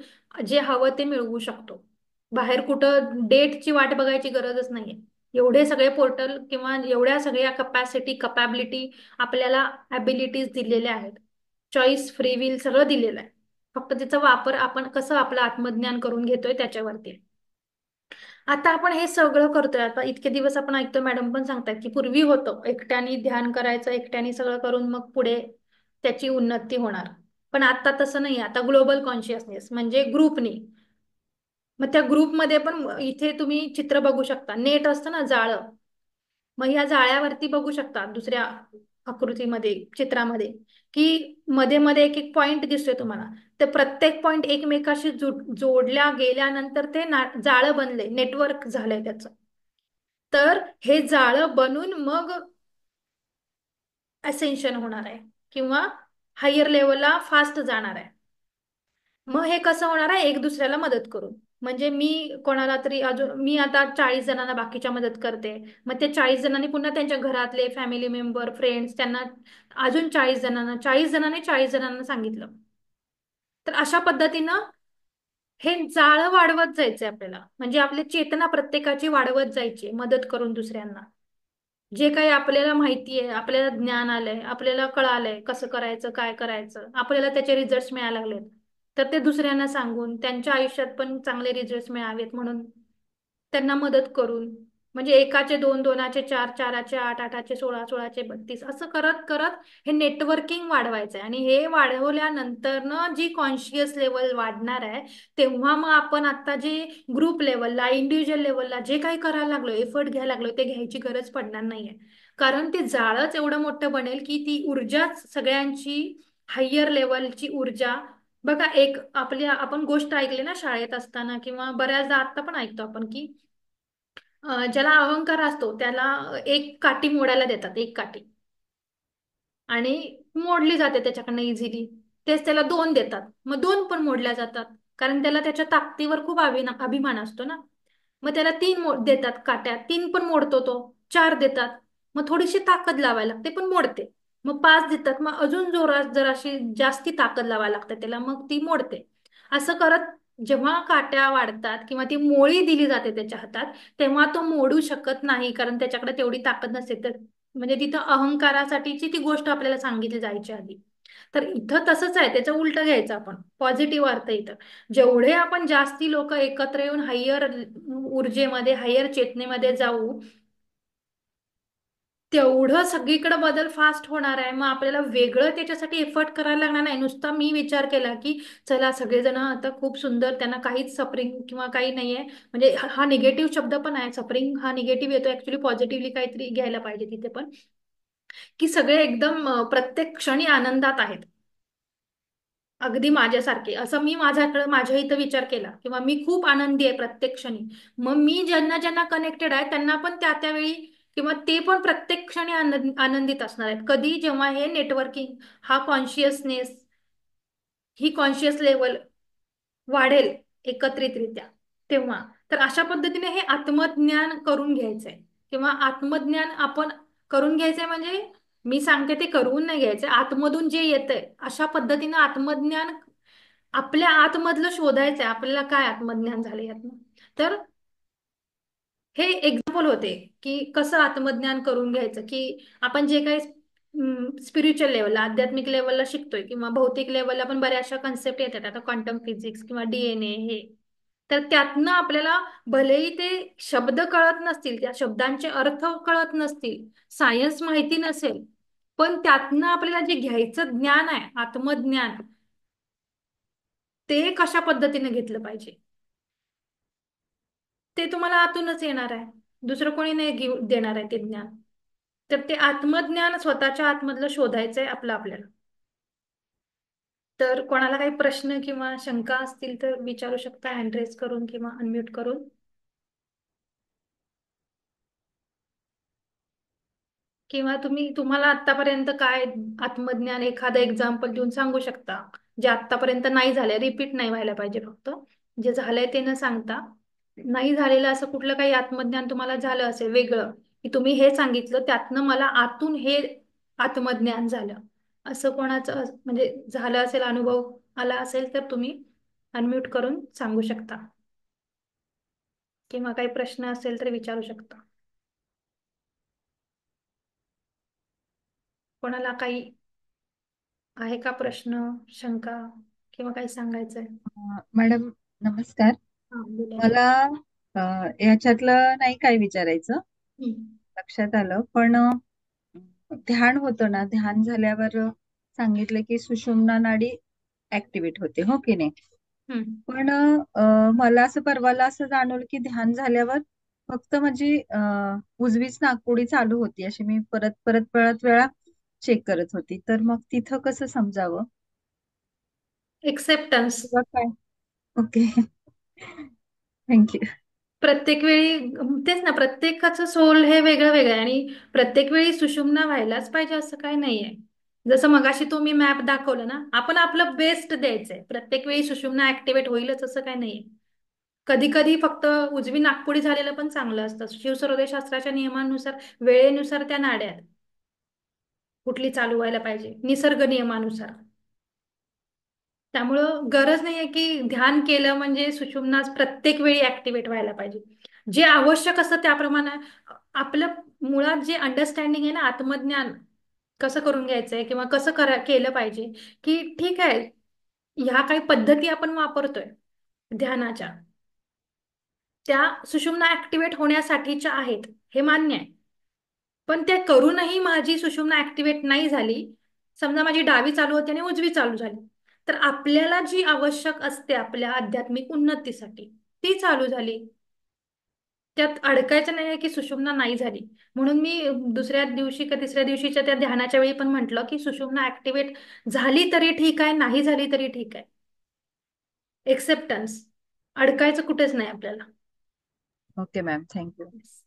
Speaker 1: जे हवं ते मिळवू शकतो. बाहेर कुठं डेटची वाट बघायची गरजच नाहीये. एवढे सगळे पोर्टल किंवा एवढ्या सगळ्या कपॅसिटी कपॅबिलिटी आपल्याला ऍबिलिटीज दिलेल्या आहेत. चॉईस फ्री विल सगळं दिलेलं आहे. फक्त त्याचा वापर आपण कसं आपलं आत्मज्ञान करून घेतोय त्याच्यावरती आहे. आता आपण हे सगळं करतोय. आता इतके दिवस आपण ऐकतो मॅडम पण सांगतात की पूर्वी होतं एकट्याने ध्यान करायचं, एकट्याने सगळं करून मग पुढे त्याची उन्नती होणार. पण आता तसं नाही. आता ग्लोबल कॉन्शियसनेस म्हणजे ग्रुपनी. मग त्या ग्रुपमध्ये पण इथे तुम्ही चित्र बघू शकता. नेट असतं ना जाळं. मग ह्या जाळ्यावरती बघू शकता दुसऱ्या आकृतीमध्ये चित्रामध्ये की मध्ये मध्ये एक एक पॉइंट दिसतोय तुम्हाला. तर प्रत्येक पॉइंट एकमेकाशी जोडल्या गेल्यानंतर ते जाळं बनले, नेटवर्क झालंय त्याचं. तर हे जाळं बनून मग असेन्शन होणार आहे किंवा हायर लेवलला फास्ट जाणार आहे. मग हे कसं होणार आहे एक दुसऱ्याला मदत करून. म्हणजे मी कोणाला तरी अजून मी आता 40 जणांना बाकीच्या मदत करते. मग ते 40 जणांनी पुन्हा त्यांच्या घरातले फॅमिली मेंबर फ्रेंड्स त्यांना अजून 40 जणांनी 40 जणांना सांगितलं. तर अशा पद्धतीनं हे जाळं वाढवत जायचंय आपल्याला. म्हणजे आपली चेतना प्रत्येकाची वाढवत जायची मदत करून दुसऱ्यांना. जे काही आपल्याला माहिती आहे, आपल्याला ज्ञान आलंय, आपल्याला कळालंय कसं करायचं काय करायचं, आपल्याला त्याचे रिझल्ट मिळायला लागलेत, तर ते दुसऱ्यांना सांगून त्यांच्या आयुष्यात पण चांगले रिझल्ट मिळावेत म्हणून त्यांना मदत करून. म्हणजे एकाचे दोन, दोनाचे चार, चाराचे आठ, आठाचे 16, 16चे 32 असं करत करत हे नेटवर्किंग वाढवायचं आहे. आणि हे वाढवल्यानंतर ना जी कॉन्शियस लेवल वाढणार आहे तेव्हा मग आपण आता जे ग्रुप लेवलला इंडिव्हिज्युअल लेवलला जे काही करायला लागलो एफर्ट घ्यायला लागलो ते घ्यायची गरज पडणार नाहीये. कारण ते जाळंच एवढं मोठं बनेल की ती ऊर्जाच सगळ्यांची हायर लेवलची ऊर्जा. बघा एक आपल्या आपण गोष्ट ऐकली ना शाळेत असताना किंवा बऱ्याचदा आता पण ऐकतो आपण की ज्याला अहंकार असतो त्याला एक काठी मोडायला देतात, एक काठी, आणि मोडली जाते त्याच्याकडनं इझिली. तेच त्याला दोन देतात, मग दोन पण मोडल्या जातात. कारण त्याला त्याच्या ताकदीवर खूप अभिमान असतो ना. मग त्याला तीन देतात काट्या, तीन पण मोडतो तो. चार देतात, मग थोडीशी ताकद लावायला लागते पण मोडते. मग पाच देतात, मग अजून जोरात जराशी जास्ती ताकद लावायला लागते त्याला, मग ती मोडते. असं करत जेव्हा काट्या वाढतात किंवा ती मोळी दिली जाते त्याच्या हातात तेव्हा तो मोडू शकत नाही कारण त्याच्याकडे तेवढी ताकद नसते. तर म्हणजे तिथं अहंकारासाठीची ती गोष्ट आपल्याला सांगितली जायची आधी. तर इथं तसंच आहे, त्याचं उलट घ्यायचं आपण, पॉझिटिव्ह अर्थ इथं. जेवढे आपण जास्ती लोक एकत्र येऊन हायर ऊर्जेमध्ये हायर चेतनेमध्ये जाऊ तेवढं सगळीकडे बदल फास्ट होणार आहे. मग आपल्याला वेगळं त्याच्यासाठी एफर्ट करायला लागणार नाही. नुसता मी विचार केला की चला सगळेजण आता खूप सुंदर, त्यांना काहीच सफरिंग किंवा काही नाहीये. म्हणजे हा निगेटिव्ह शब्द पण आहे, सफरिंग हा निगेटिव्ह येतो, ऍक्च्युली पॉझिटिव्हली काहीतरी घ्यायला पाहिजे तिथे पण. की सगळे एकदम प्रत्येक क्षणी आनंदात आहेत, अगदी माझ्यासारखे. असं मी माझ्या इथं विचार केला किंवा मी खूप आनंदी आहे प्रत्येक क्षणी. मग मी ज्यांना ज्यांना कनेक्टेड आहे त्यांना पण त्या त्यावेळी किंवा ते पण प्रत्येक क्षणी आनंदित असणार आहेत. कधी जेव्हा हे नेटवर्किंग, हा कॉन्शियसनेस, ही कॉन्शियस लेवल वाढेल एकत्रितरित्या तेव्हा. तर अशा पद्धतीने हे आत्मज्ञान करून घ्यायचंय किंवा आत्मज्ञान आपण करून घ्यायचंय. म्हणजे मी सांगते ते करून नाही घ्यायचंय, आतमधून जे येतंय अशा पद्धतीनं आत्मज्ञान आपल्या आतमधलं शोधायचंय. आपल्याला काय आत्मज्ञान झालं यातनं. तर हे एक्झाम्पल होते की कसं आत्मज्ञान करून घ्यायचं. की आपण जे काही स्पिरिच्युअल लेवलला आध्यात्मिक लेवलला शिकतोय किंवा भौतिक लेवलला पण बऱ्याचशा कन्सेप्ट येतात आता क्वांटम फिजिक्स किंवा डीएनए हे. तर त्यातनं आपल्याला भलेही ते शब्द कळत नसतील, त्या शब्दांचे अर्थ कळत नसतील, सायन्स माहिती नसेल, पण त्यातनं आपल्याला जे घ्यायचं ज्ञान आहे आत्मज्ञान, ते कशा पद्धतीने घेतलं पाहिजे ते तुम्हाला आतूनच येणार आहे. दुसरं कोणी नाही देणार आहे ते ज्ञान. तर ते आत्मज्ञान स्वतःच्या आतमधलं शोधायचंय आपलं आपल्याला. तर कोणाला काही प्रश्न किंवा शंका असतील तर विचारू शकता हँड रेस करून किंवा अनम्यूट करून. किंवा तुम्हाला आतापर्यंत काय आत्मज्ञान एखादं एक्झाम्पल देऊन सांगू शकता जे आतापर्यंत नाही झालंय, रिपीट नाही व्हायला पाहिजे. फक्त जे झालंय ते न सांगता, नाही झालेलं असं कुठलं काही आत्मज्ञान तुम्हाला झालं असेल वेगळं, की तुम्ही हे सांगितलं त्यातनं मला आतून हे आत्मज्ञान झालं, असं कोणाचं म्हणजे झालं असेल, अनुभव आला असेल तर तुम्ही अनम्यूट करून सांगू शकता किंवा काही प्रश्न असेल तर विचारू शकता. कोणाला काही आहे का प्रश्न, शंका किंवा काही सांगायचंय?
Speaker 2: मॅडम नमस्कार.
Speaker 1: हा, बोला की.
Speaker 2: मला अ, याच्यातलं नाही काय विचारायचं,
Speaker 1: हम्म.
Speaker 2: लक्षात आलं. पण ध्यान होतं ना, ध्यान झाल्यावर सांगितलं की सुषुम्ना नाडी ऍक्टिव्हेट होते, हो की नाही?
Speaker 1: हम्म.
Speaker 2: पण मला असं परवाला असं जाणवलं की ध्यान झाल्यावर फक्त माझी उजवीच नाकपुडी चालू होती, अशी मी परत परत परत वेळा चेक करत होती. तर मग तिथं कसं समजावं
Speaker 1: एक्सेप्टन्स.
Speaker 2: किंवा काय? ओके. थँक्यू.
Speaker 1: प्रत्येक वेळी तेच ना, प्रत्येकाचं सोल हे वेगळं वेगळं आहे आणि प्रत्येक वेळी सुषुम्ना व्हायलाच पाहिजे असं काही नाहीये. जसं मगाशी तुम्ही मॅप दाखवलं ना, आपण आपलं बेस्ट द्यायचंय. प्रत्येक वेळी सुषुम्ना ऍक्टिव्हेट होईलच असं काही नाहीये. कधी कधी फक्त उजवी नाकपुडी झालेलं पण चांगलं असतं. शिवसर्वोदय शास्त्राच्या नियमानुसार वेळेनुसार त्या नाड्या आहेत. कुठली चालू व्हायला पाहिजे निसर्ग नियमानुसार. त्यामुळं गरज नाहीये की ध्यान केलं म्हणजे सुषुम्ना प्रत्येक वेळी ऍक्टिव्हेट व्हायला पाहिजे. जे आवश्यक असतं त्याप्रमाणे आपलं मुळात जे अंडरस्टँडिंग आहे ना, आत्मज्ञान कसं करून घ्यायचंय किंवा कसं केलं पाहिजे, की ठीक आहे ह्या काही पद्धती आपण वापरतोय ध्यानाच्या, त्या सुषुम्ना ऍक्टिव्हेट होण्यासाठीच्या आहेत, हे मान्य आहे. पण ते करूनही माझी सुषुम्ना ऍक्टिव्हेट नाही झाली, समजा माझी डावी चालू होती आणि उजवी चालू झाली, तर आपल्याला जी आवश्यक असते आपल्या आध्यात्मिक उन्नतीसाठी ती चालू झाली. त्यात अडकायचं नाही की सुषुम्ना नाही झाली. म्हणून मी दुसऱ्या दिवशी का तिसऱ्या दिवशीच्या त्या ध्यानाच्या वेळी पण म्हटलं की सुषुम्ना ऍक्टिव्हेट झाली तरी ठीक आहे, नाही झाली तरी ठीक आहे. एक्सेप्टन्स. अडकायचं कुठेच नाही आपल्याला.
Speaker 2: Okay ma'am, thank you.
Speaker 1: Yes.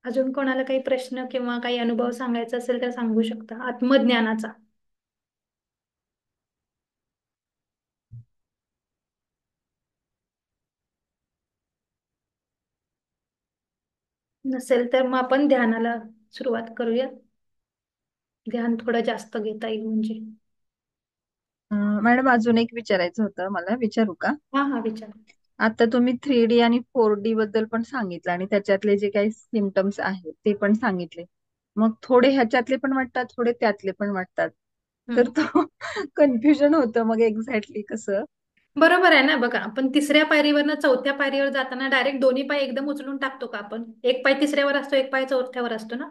Speaker 1: अजून कोणाला काही प्रश्न किंवा काही अनुभव सांगायचा असेल तर सांगू शकता आत्मज्ञानाचा. नसेल तर मग आपण ध्यानाला सुरुवात करूया. ध्यान थोडं जास्त घेता येईल म्हणजे.
Speaker 2: मॅडम अजून एक विचारायचं होतं मला, विचारू का?
Speaker 1: हा हा, विचार.
Speaker 2: आता तुम्ही 3D आणि 4D बद्दल पण सांगितलं आणि त्याच्यातले जे काही सिमटम्स आहेत ते पण सांगितले. मग थोडे ह्याच्यातले पण वाटतात, थोडे त्यातले पण वाटतात. तर
Speaker 1: हम्म.
Speaker 2: तो कन्फ्युजन होतं मग एक्झॅक्टली कसं.
Speaker 1: बरोबर आहे ना. बघा, आपण तिसऱ्या पायरीवरनं चौथ्या पायरीवर जाताना डायरेक्ट दोन्ही पाय एकदम उचलून टाकतो का? आपण एक पाय तिसऱ्यावर असतो, एक पाय चौथ्यावर असतो ना.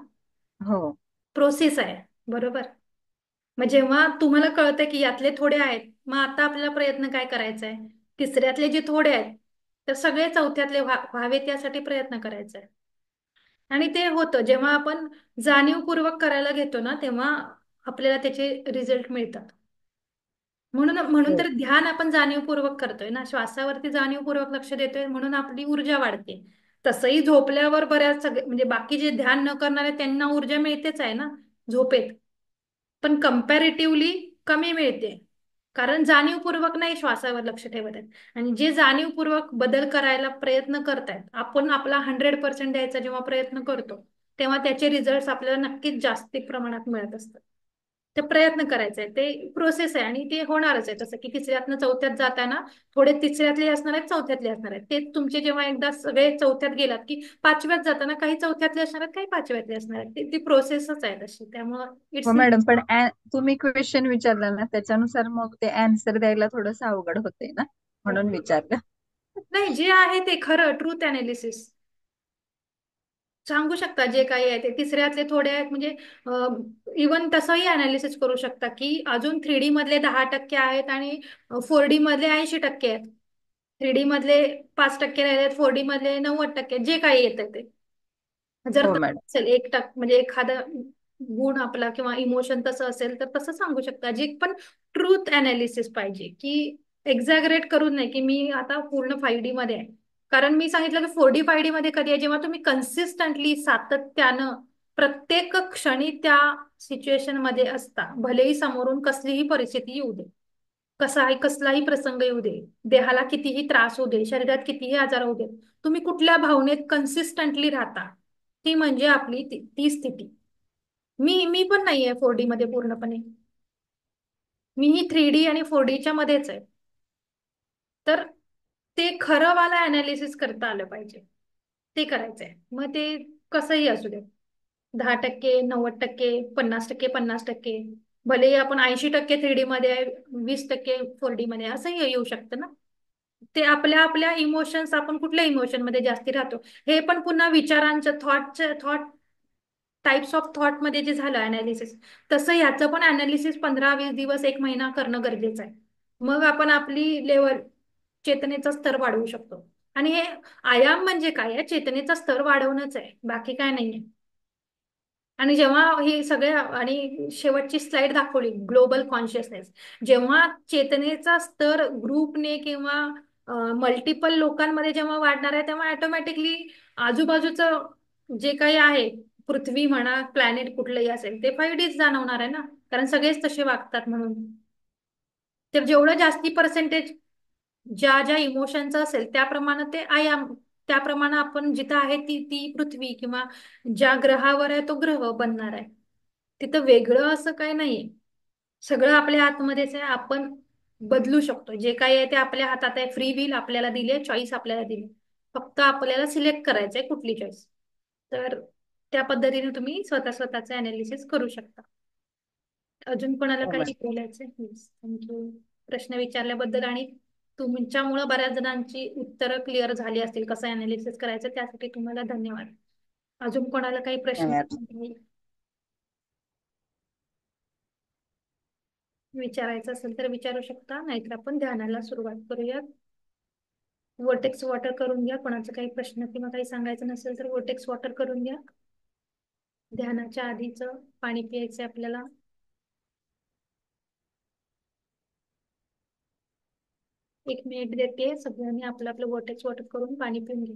Speaker 2: हो.
Speaker 1: प्रोसेस आहे. बरोबर. मग जेव्हा तुम्हाला कळतं की यातले थोडे आहेत, मग आता आपल्याला प्रयत्न काय करायचा आहे? तिसऱ्यातले जे थोडे आहेत तर सगळे चौथ्यातले व्हावेत यासाठी प्रयत्न करायचा आहे. आणि ते होतं जेव्हा आपण जाणीवपूर्वक करायला घेतो ना, तेव्हा आपल्याला त्याचे रिझल्ट मिळतात. म्हणून म्हणून
Speaker 2: हो.
Speaker 1: तर ध्यान आपण जाणीवपूर्वक करतोय ना, श्वासावरती जाणीवपूर्वक लक्ष देतोय म्हणून आपली ऊर्जा वाढते. तसंही झोपल्यावर बऱ्याच सगळे म्हणजे बाकी जे ध्यान न करणारे त्यांना ऊर्जा मिळतेच आहे ना झोपेत, पण कम्पॅरेटिव्हली कमी मिळते. कारण जाणीवपूर्वक नाही श्वासावर लक्ष ठेवत आहेत. आणि जे जाणीवपूर्वक बदल करायला प्रयत्न करतायत, आपण आपला 100% द्यायचा जेव्हा प्रयत्न करतो, तेव्हा त्याचे रिझल्ट आपल्याला नक्कीच जास्ती प्रमाणात मिळत असतात. ते प्रयत्न करायचा आहे, ते प्रोसेस आहे आणि ते होणारच आहे. तसं की तिसऱ्यातनं चौथ्यात जाताना थोडे तिसऱ्यातले असणार आहेत, चौथ्यातले असणार आहेत. ते तुमचे जेव्हा एकदा सगळे चौथ्यात गेलात की पाचव्यात जाताना काही चौथ्यातले असणार आहेत, काही पाचव्यातले असणार आहेत. ती प्रोसेसच आहे तशी. त्यामुळं
Speaker 2: हो
Speaker 1: इट्स.
Speaker 2: मॅडम, पण तुम्ही क्वेश्चन विचारला ना त्याच्यानुसार मग ते अँसर द्यायला थोडंसं अवघड होते ना, म्हणून विचारलं.
Speaker 1: नाही, जे आहे ते खरं ट्रूथ अनालिसिस सांगू शकता. जे काही आहे ते तिसऱ्यातले थोडे आहेत म्हणजे इवन तसंही अनालिसिस करू शकता की अजून 3D मधले 10% आहेत आणि 4D मधले 80% आहेत. 3D मधले 5% राहिले आहेत, 4D मधले 90%, जे काही येतं ते. जर
Speaker 2: हो
Speaker 1: तसं
Speaker 2: मॅडम.
Speaker 1: असेल 1% म्हणजे एखादा गुण आपला किंवा इमोशन तसं असेल तर तसं सांगू शकता. जे पण ट्रूथ अनालिसिस पाहिजे की एक्झॅगरेट करून नाही की मी आता पूर्ण 5D मध्ये आहे. कारण मी सांगितलं की 4D 5D मध्ये कधी आहे, जेव्हा तुम्ही कन्सिस्टंटली सातत्यानं प्रत्येक क्षणी त्या सिच्युएशन मध्ये असता, भलेही समोरून कसलीही परिस्थिती येऊ दे, कसाही कसलाही प्रसंग येऊ दे, देहाला कितीही त्रास होऊ दे, शरीरात कितीही आजार होऊ दे, तुम्ही कुठल्या भावनेत कन्सिस्टंटली राहता, ती म्हणजे आपली ती स्थिती. मी पण नाहीये 4D मध्ये पूर्णपणे. मी ही 3D आणि 4Dच्या मध्येच आहे. तर ते खरं वाला अनालिसिस करता आलं पाहिजे. ते करायचंय. मग ते कसंही असू दे, 10%, 90%, 50%, 50%. भले आपण 80% 3D मध्ये आहे, 20% 4D मध्ये आहे, असंही येऊ शकतं ना. ते आपल्या आपल्या इमोशन्स, आपण कुठल्या इमोशन मध्ये जास्ती राहतो, हे पण पुन्हा विचारांचं थॉट टाइप्स ऑफ थॉट मध्ये जे झालं अनालिसिस, तसं ह्याचं पण अनालिसिस 15-20 दिवस, 1 महिना करणं गरजेचं आहे. मग आपण आपली लेवल, चेतनेचा स्तर वाढवू शकतो. आणि हे आयाम म्हणजे काय आहे? चेतनेचा स्तर वाढवणंच आहे, बाकी काय नाहीये. आणि जेव्हा ही सगळ्या आणि शेवटची स्लाइड दाखवली, ग्लोबल कॉन्शियसनेस, जेव्हा चेतनेचा स्तर ग्रुपने किंवा मल्टिपल लोकांमध्ये जेव्हा वाढणार आहे, तेव्हा ऑटोमॅटिकली आजूबाजूचं जे काही आहे, पृथ्वी म्हणा, प्लॅनेट कुठलंही असेल, ते 5Dच जाणवणार आहे ना, कारण सगळेच तसे वागतात म्हणून. तर जेवढं जास्ती पर्सेंटेज ज्या ज्या इमोशनचं असेल, त्याप्रमाणे ते आयाम, त्याप्रमाणे आपण जिथं आहे ती ती पृथ्वी, किंवा ज्या ग्रहावर आहे तो ग्रह बनणार आहे. तिथं वेगळं असं काही नाहीये. सगळं आपल्या आतमध्येच आहे. आपण बदलू शकतो. जे काही आहे ते आपल्या हातात आहे. फ्री विल आपल्याला दिले, चॉईस आपल्याला दिली. फक्त आपल्याला सिलेक्ट करायचंय कुठली चॉईस. तर त्या पद्धतीने तुम्ही स्वतःचं अनालिसिस करू शकता. अजून कोणाला काही
Speaker 2: समजते.
Speaker 1: बोलायचंय? थँक्यू प्रश्न विचारल्याबद्दल. आणि तुमच्यामुळं बऱ्याच जणांची उत्तरं क्लिअर झाली असतील कसं अनालिसिस करायचं, त्यासाठी तुम्हाला धन्यवाद. अजून कोणाला काही प्रश्न
Speaker 2: धन्यवाद.
Speaker 1: विचारायचं असेल तर विचारू शकता, नाहीतर आपण ध्यानाला सुरुवात करूया. वर्टेक्स वॉटर करून घ्या. कोणाचा काही प्रश्न किंवा काही सांगायचं नसेल तर वर्टेक्स वॉटर करून घ्या. ध्यानाच्या आधीचं पाणी प्यायचं आपल्याला. 1 मिनिट देते, सगळ्यांनी आपलं आपलं वर्टेक्स वॉटर करून पाणी पिऊन घ्या.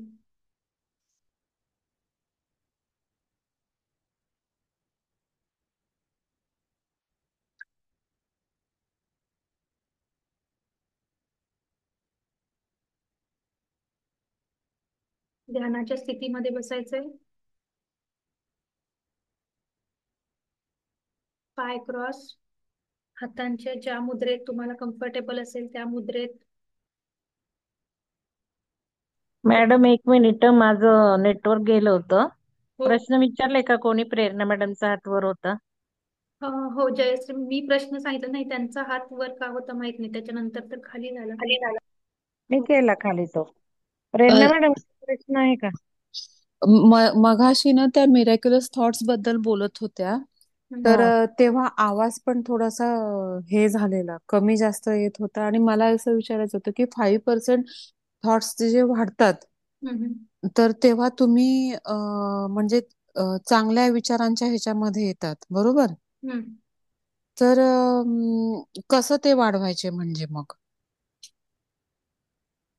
Speaker 1: ध्यानाच्या स्थितीमध्ये बसायचंय. पाय क्रॉस, हातांच्या ज्या मुद्रेत तुम्हाला कम्फर्टेबल असेल त्या मुद्रेत.
Speaker 3: मॅडम, 1 मिनिट, माझं नेटवर्क गेलं होतं.
Speaker 1: हो.
Speaker 3: प्रश्न विचारले का कोणी? प्रेरणा मॅडमचा हात वर होता.
Speaker 1: हो जयश्री, मी प्रश्न सांगितलं नाही, त्यांचा हात वर का होता माहित नाही, त्याच्यानंतर तर खाली झाला.
Speaker 3: खाली झाला. मी
Speaker 1: हो.
Speaker 3: केला खाली तो.
Speaker 4: अ,
Speaker 3: प्रेरणा मॅडम, प्रश्न आहे का?
Speaker 4: मगाशी ना त्या मिरॅक्युलस थॉट्स बद्दल बोलत होत्या. तर
Speaker 3: हा.
Speaker 4: तेव्हा आवाज पण थोडासा हे झालेला, कमी जास्त येत होता. आणि मला असं विचारायचं होतं की 5% थॉट्स जे वाढतात,
Speaker 1: हम्म.
Speaker 4: तर तेव्हा तुम्ही म्हणजे चांगल्या विचारांच्या ह्याच्यामध्ये येतात, बरोबर?
Speaker 1: हम्म.
Speaker 4: तर कसं ते वाढवायचे म्हणजे मग?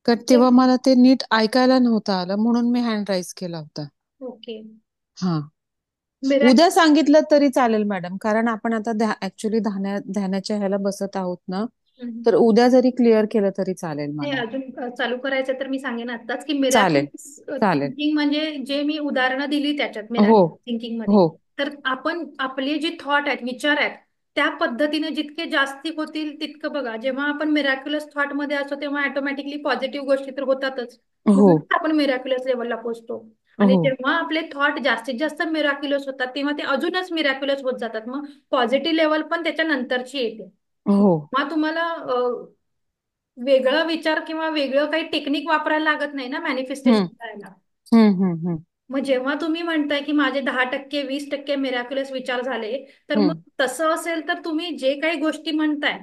Speaker 4: कारण तेव्हा मला ते नीट ऐकायला नव्हतं आलं, म्हणून मी हँड राईज केला होता.
Speaker 1: ओके.
Speaker 4: हा,
Speaker 1: मिरॅक
Speaker 4: उद्या सांगितलं तरी चालेल मॅडम, कारण आपण आता ऍक्च्युली ध्यानाच्या ह्याला बसत आहोत ना. तर उद्या जरी क्लिअर केलं तरी चालेल
Speaker 1: नाही,
Speaker 4: मला.
Speaker 1: अजून चालू करायचं तर मी सांगेन आताच की
Speaker 4: चालेल,
Speaker 1: मिरॅक्युलस
Speaker 4: चालेल.
Speaker 1: थिंकिंग म्हणजे जे मी उदाहरणं दिली त्याच्यात
Speaker 4: हो,
Speaker 1: मिरॅक्युलस थिंकिंग मध्ये,
Speaker 4: हो,
Speaker 1: तर आपण आपले जे थॉट आहेत, विचार आहेत, त्या पद्धतीने जितके जास्ती होतील तितकं बघा. जेव्हा आपण मिरॅक्युलस थॉट मध्ये असतो तेव्हा ऑटोमॅटिकली पॉझिटिव्ह गोष्टी तर होतातच,
Speaker 4: हो,
Speaker 1: म्हणून आपण मिरॅक्युलस लेवलला पोहोचतो. आणि
Speaker 4: हो,
Speaker 1: जेव्हा आपले थॉट जास्तीत जास्त मिरॅक्युलस होतात तेव्हा ते अजूनच मिरॅक्युलस होत जातात. मग पॉझिटिव्ह लेवल पण त्याच्या नंतरची येते.
Speaker 4: हो.
Speaker 1: मग तुम्हाला वेगळं विचार किंवा वेगळं काही टेक्निक वापरायला लागत नाही ना
Speaker 4: हम्म,
Speaker 1: मॅनिफेस्टेशन करायला.
Speaker 4: हम्म.
Speaker 1: मग जेव्हा तुम्ही म्हणताय की माझे 10%, 20% मिरॅक्युलस विचार झाले, तर मग
Speaker 4: हम्म,
Speaker 1: तसं असेल तर तुम्ही जे काही गोष्टी म्हणताय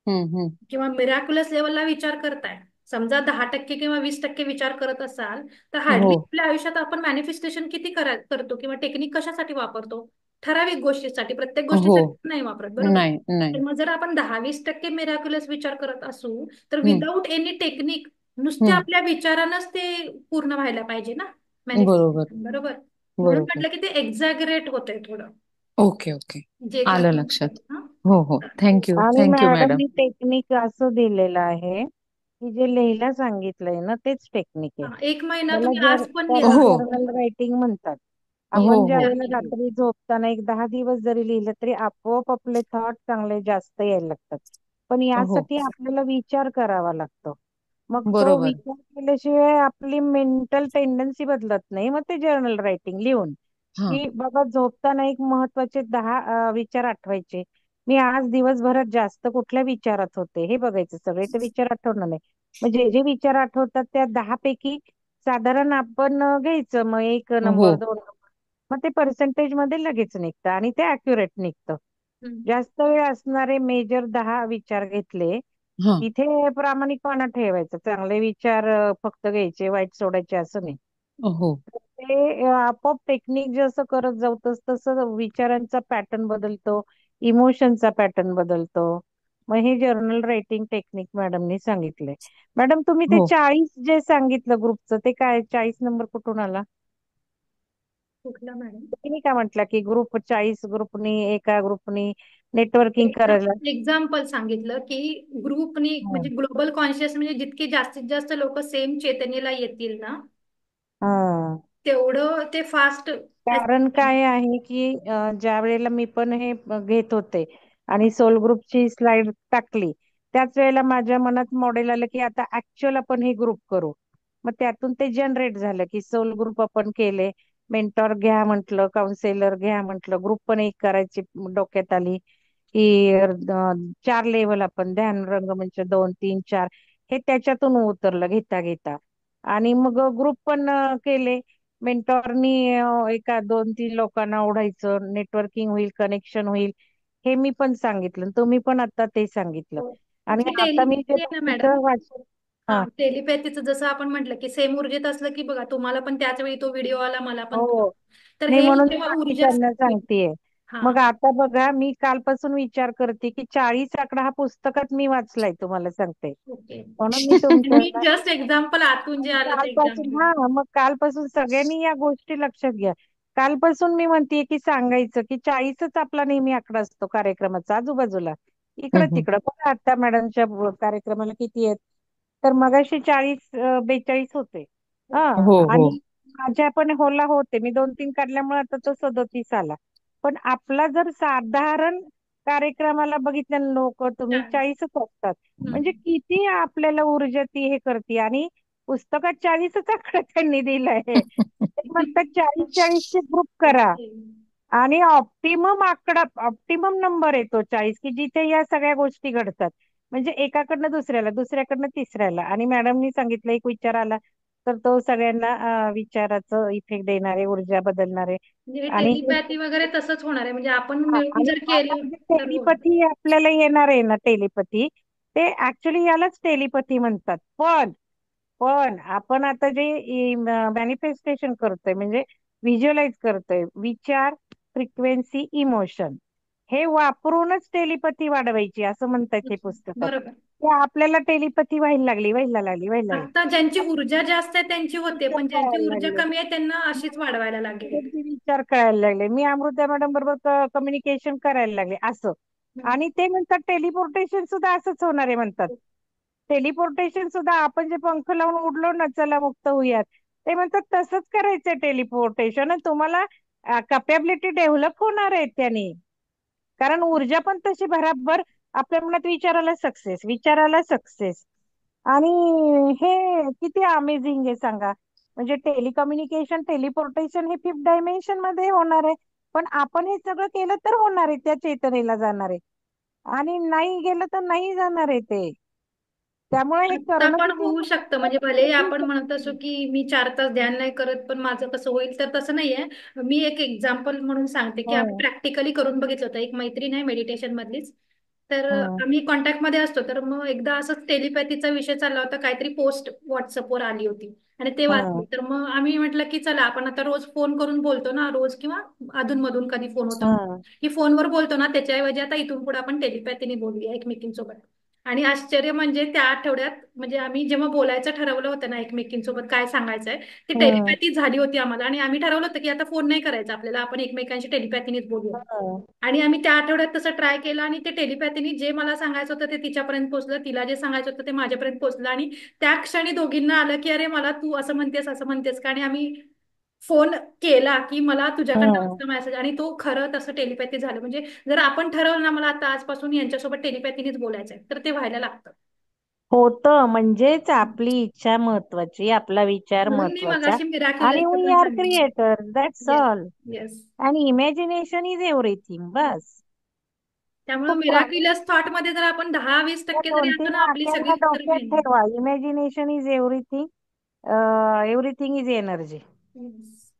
Speaker 4: हम्म.
Speaker 1: किंवा मिरॅक्युलस लेवलला विचार करताय, समजा 10% किंवा 20% विचार करत असाल, तर
Speaker 4: हो,
Speaker 1: हार्डली आपल्या आयुष्यात आपण मॅनिफेस्टेशन किती करतो किंवा टेक्निक कशासाठी वापरतो? ठराविक गोष्टीसाठी, प्रत्येक
Speaker 4: हो.
Speaker 1: गोष्टीसाठी नाही वापरत, बरोबर?
Speaker 4: नाही,
Speaker 1: तर
Speaker 4: नाही.
Speaker 1: मग जर आपण 10-20% मिरॅक्युलस विचार करत असू, तर
Speaker 4: हम्म,
Speaker 1: विदाऊट एनी टेक्निक, नुसत्या
Speaker 4: हम्म.
Speaker 1: आपल्या विचारानंच ते पूर्ण व्हायला पाहिजे ना
Speaker 4: बरोबर,
Speaker 1: मॅनिफेस्टेशन, बरोबर? म्हणून
Speaker 4: बरोबर.
Speaker 1: म्हटलं की ते एक्झॅगरेट होतंय थोडं,
Speaker 4: ओके, ओके.
Speaker 1: जे
Speaker 4: आलं
Speaker 1: काही.
Speaker 4: लक्षात.
Speaker 1: हा.
Speaker 4: हो, हो. थँक्यू,
Speaker 3: आणि
Speaker 4: थँक्यू मॅडम.
Speaker 3: मॅडमनी टेक्निक असं दिलेलं आहे की जे लिहायला सांगितलंय ना तेच टेक्निक आहे.
Speaker 1: 1 महिना
Speaker 3: त्याला
Speaker 1: तुम्ही आज पण
Speaker 3: त्याला
Speaker 1: लिहा.
Speaker 4: हो,
Speaker 3: जर्नल रायटिंग म्हणतात.
Speaker 4: हो
Speaker 3: आपण ज्या
Speaker 4: हो
Speaker 3: वेळेला
Speaker 1: एक्झॅक्टली.
Speaker 3: रात्री झोपताना एक 10 दिवस जरी लिहिलं तरी आपोआप आपले थॉट चांगले जास्त यायला लागतात. पण
Speaker 4: हो.
Speaker 3: यासाठी आपल्याला विचार करावा लागतो. मग तो
Speaker 4: बरोबर.
Speaker 3: विचार केल्याशिवाय आपली मेंटल टेंडन्सी बदलत नाही. मग ते जर्नल रायटिंग लिहून
Speaker 4: हा.
Speaker 3: की बाबा झोपताना एक महत्वाचे 10 विचार आठवायचे. मी आज दिवसभरात जास्त कुठल्या विचारात होते हे बघायचं. सगळे तर विचार आठवणार नाही. मग जे जे विचार आठवतात त्या 10 पैकी साधारण आपण घ्यायचं. मग एक
Speaker 4: हो.
Speaker 3: Number, 2 number. मग ते पर्सेंटेज मध्ये लगेच निघतं आणि ते अॅक्युरेट निघतं.
Speaker 1: हम्म.
Speaker 3: जास्त वेळ असणारे मेजर 10 विचार घेतले.
Speaker 4: हा.
Speaker 3: तिथे प्रामाणिकपणा ठेवायचा. चांगले विचार फक्त घ्यायचे, वाईट सोडायचे असं नाही.
Speaker 4: हो
Speaker 3: ते आपोआप टेक्निक जसं करत जाऊ तसं विचारांचा पॅटर्न बदलतो, इमोशनचा पॅटर्न बदलतो. मग हे जर्नल रायटिंग टेक्निक मॅडमनी सांगितलंय. मॅडम तुम्ही ते
Speaker 4: हो.
Speaker 3: 40 जे सांगितलं ग्रुपचं ते काय 40 नंबर कुठून आला?
Speaker 1: कुठला मॅडम?
Speaker 3: तुम्ही काय म्हटलं की ग्रुप 40 ग्रुपनी एका ग्रुपनी नेटवर्किंग करायला.
Speaker 1: एक्झाम्पल सांगितलं की ग्रुपनी
Speaker 3: हं.
Speaker 1: म्हणजे ग्लोबल कॉन्शियस म्हणजे जितके जास्तीत जास्त लोक सेम चेतनेला येतील ना
Speaker 3: हं.
Speaker 1: तेवढं ते फास्ट.
Speaker 3: कारण काय आहे की ज्या वेळेला मी पण हे घेत होते आणि सोल ग्रुपची स्लाइड टाकली त्याच वेळेला माझ्या मनात मॉडेल आलं की आता ऍक्च्युअल आपण हे ग्रुप करू. मग त्यातून ते जनरेट झालं की सोल ग्रुप आपण केले. मेंटॉर घ्या म्हटलं, काउन्सिलर घ्या म्हटलं, ग्रुप पण एक करायची डोक्यात आली की 4 लेवल आपण ध्यान रंगमंच 2, 3, 4 हे त्याच्यातून उतरलं घेता घेता. आणि मग ग्रुप पण केले. मेंटॉरनी एका 2, 3 लोकांना ओढायचं, नेटवर्किंग होईल, कनेक्शन होईल. हे मी पण सांगितलं. तुम्ही पण आता ते सांगितलं. आणि
Speaker 1: जे
Speaker 3: आता मी जे
Speaker 1: टेलिपॅथी आहे ना मॅडम,
Speaker 3: बाकीचं वाचन.
Speaker 1: हा
Speaker 3: हा.
Speaker 1: टेलिपॅथीचं जसं आपण म्हटलं की सेम ऊर्जेत असलं की बघा तुम्हाला पण त्याच वेळी तो व्हिडिओ आला, मला पण तो.
Speaker 3: हो.
Speaker 1: तर
Speaker 3: नाही
Speaker 1: हे
Speaker 3: म्हणून मी
Speaker 1: जेव्हा ऊर्जा
Speaker 3: बाकीच्यांना सांगतेय.
Speaker 1: हा.
Speaker 3: मग आता बघा मी कालपासून विचार करते की 40 आकडा हा पुस्तकात मी वाचलाय तुम्हाला सांगते.
Speaker 1: ओके.
Speaker 3: म्हणून मी तुमच्या
Speaker 1: मी जस्ट एक्झाम्पल आतून जे
Speaker 3: आणि
Speaker 1: आलं ते
Speaker 3: कालपासून
Speaker 1: एक्झाम्पल.
Speaker 3: मग कालपासून सगळ्यांनी या गोष्टी लक्षात घ्या. कालपासून मी म्हणतेय की सांगायचं की 40च आपला नेहमी आकडा असतो कार्यक्रमाचा आजूबाजूला. इकडं
Speaker 4: हो
Speaker 3: तिकडं बघा आता मॅडमच्या कार्यक्रमाला किती आहेत. तर मगाशी 40 42 होते. हा.
Speaker 4: हो हो.
Speaker 3: आणि माझ्या पण होला होते. मी 2-3 काढल्यामुळे आता तो 37 आला. पण आपला जर साधारण कार्यक्रमाला बघितलं लोक तुम्ही 40च असतात. म्हणजे किती आपल्याला ऊर्जा ती हे करते. आणि पुस्तकात 40च आकडा त्यांनी दिलाय. ते म्हणतात 40-40 चे ग्रुप करा.
Speaker 1: ओके.
Speaker 3: आणि ऑप्टिमम आकडा, ऑप्टिमम नंबर येतो 40 की जिथे या सगळ्या गोष्टी घडतात. म्हणजे एकाकडनं दुसऱ्याला, दुसऱ्याकडनं तिसऱ्याला. आणि मॅडमनी सांगितलं एक विचार आला तर तो सगळ्यांना विचाराचं इफेक्ट देणारे, ऊर्जा बदलणारे.
Speaker 1: म्हणजे हे
Speaker 3: आणि
Speaker 1: टेलिपॅथी वगैरे तसंच होणार आहे म्हणजे आपण
Speaker 3: हा,
Speaker 1: मिळून
Speaker 3: आणि
Speaker 1: जर
Speaker 3: आता
Speaker 1: केलं
Speaker 3: जे
Speaker 1: तर होईल.
Speaker 3: टेलिपथी आपल्याला येणार आहे ना टेलिपथी, ते ऍक्च्युली यालाच टेलिपथी म्हणतात. पण आपण आता जे मॅनिफेस्टेशन करतोय म्हणजे व्हिज्युअलाइज करतोय, विचार, फ्रिक्वेन्सी, इमोशन हे वापरूनच टेलिपथी वाढवायची असं म्हणतात हे पुस्तकात.
Speaker 1: बरोबर.
Speaker 3: ते आपल्याला टेलिपथी व्हायला लागली, व्हायला लागली, व्हायला लागली.
Speaker 1: आता ज्यांची ऊर्जा जास्त आहे त्यांची होते,
Speaker 3: विचार
Speaker 1: पण ज्यांची
Speaker 3: कळायला
Speaker 1: ऊर्जा
Speaker 3: लागले.
Speaker 1: कमी आहे त्यांना अशीच वाढवायला लागेल.
Speaker 3: ते विचार करायला लागले. मी अमृता मॅडम बरोबर कम्युनिकेशन करायला लागले असं. आणि ते म्हणतात टेलिपोर्टेशन सुद्धा असंच होणार आहे म्हणतात. टेलिपोर्टेशन सुद्धा आपण जे पंख लावून उडलो ना चला मुक्त होऊयात, ते म्हणतात तसंच करायचंय टेलिपोर्टेशन. आणि तुम्हाला कॅपॅबिलिटी डेव्हलप होणार आहे त्याने. कारण ऊर्जा पण तशी भराभर आपल्या मनात विचाराला सक्सेस, विचाराला सक्सेस. आणि हे किती अमेझिंग आहे सांगा. म्हणजे टेलिकम्युनिकेशन, टेलिपोर्टेशन हे 5th डायमेन्शन मध्ये होणार आहे. पण आपण हे सगळं केलं तर होणार आहे, त्या चेतनेला जाणार आहे. आणि नाही गेलं तर नाही जाणार आहे ते. त्यामुळे हे
Speaker 1: आता
Speaker 3: करणं
Speaker 1: पण
Speaker 3: किती
Speaker 1: होऊ शकतं म्हणजे भले आपण म्हणत असो की मी 4 तास ध्यान नाही करत पण माझं कसं होईल, तर तसं नाहीये. मी एक एक्झाम्पल म्हणून सांगते की आम्ही
Speaker 3: हं,
Speaker 1: प्रॅक्टिकली करून बघितलं होतं. एक मैत्रीण आहे मेडिटेशन मधलीच, तर
Speaker 3: हं,
Speaker 1: आम्ही कॉन्टॅक्ट मध्ये असतो. तर मग एकदा असंच टेलिपॅथीचा विषय चालला होता, काहीतरी पोस्ट व्हॉट्सअपवर आली होती आणि ते
Speaker 3: हं,
Speaker 1: वाचली. तर मग आम्ही म्हटलं की चला आपण आता रोज फोन करून बोलतो ना, रोज किंवा अधूनमधून कधी फोन होता
Speaker 3: हं,
Speaker 1: की फोनवर बोलतो ना, त्याच्याऐवजी आता इथून पुढे आपण टेलिपॅथीने बोलूया एकमेकींसोबत. आणि आश्चर्य म्हणजे त्या आठवड्यात म्हणजे आम्ही जेव्हा बोलायचं ठरवलं होतं ना एकमेकींसोबत काय सांगायचंय, ती
Speaker 3: हं,
Speaker 1: टेलिपॅथी झाली होती आम्हाला. आणि आम्ही ठरवलं होतं की आता फोन नाही करायचा आपल्याला, आपण एकमेकांशी टेलिपॅथीनेच बोलूया.
Speaker 3: हं,
Speaker 1: आणि आम्ही त्या आठवड्यात तसं ट्राय केलं आणि ते टेलिपॅथीने जे मला सांगायचं होतं ते तिच्यापर्यंत पोहोचलं, तिला जे सांगायचं होतं ते माझ्यापर्यंत पोहोचलं. आणि त्या क्षणी दोघींना आलं की अरे मला तू असं म्हणतेस असं म्हणतेस का. आणि आम्ही फोन केला की मला तुझ्याकडनं
Speaker 3: हं.
Speaker 1: असं मेसेज, आणि तो खरं तसं टेलिपॅथी झालं. म्हणजे जर आपण ठरवलं ना मला आता आजपासून यांच्यासोबत टेलिपॅथीनेच बोलायचंय, तर ते व्हायला लागतं.
Speaker 3: होतं म्हणजेच आपली इच्छा महत्वाची, आपला विचार
Speaker 1: म्हणून मी
Speaker 3: महत्वाचा.
Speaker 1: मगाशी
Speaker 3: आणि
Speaker 1: मिराक्युलसचं
Speaker 3: वी
Speaker 1: पण
Speaker 3: आर
Speaker 1: सांगितलं.
Speaker 3: Creator, that's
Speaker 1: yes.
Speaker 3: All.
Speaker 1: Yes.
Speaker 3: आणि इमॅजिनेशन इज एव्हरीथिंग. बस.
Speaker 1: त्यामुळे
Speaker 3: खूप
Speaker 1: मिराक्युलस थॉट मध्ये जर आपण 10-20% जरी
Speaker 3: दोन
Speaker 1: आलो
Speaker 3: तीन
Speaker 1: ना, आपली सगळी
Speaker 3: वाक्यांना
Speaker 1: उत्तर
Speaker 3: डोक्यात
Speaker 1: मिळणार.
Speaker 3: ठेवा. Imagination is everything. Everything is energy.
Speaker 1: Yes.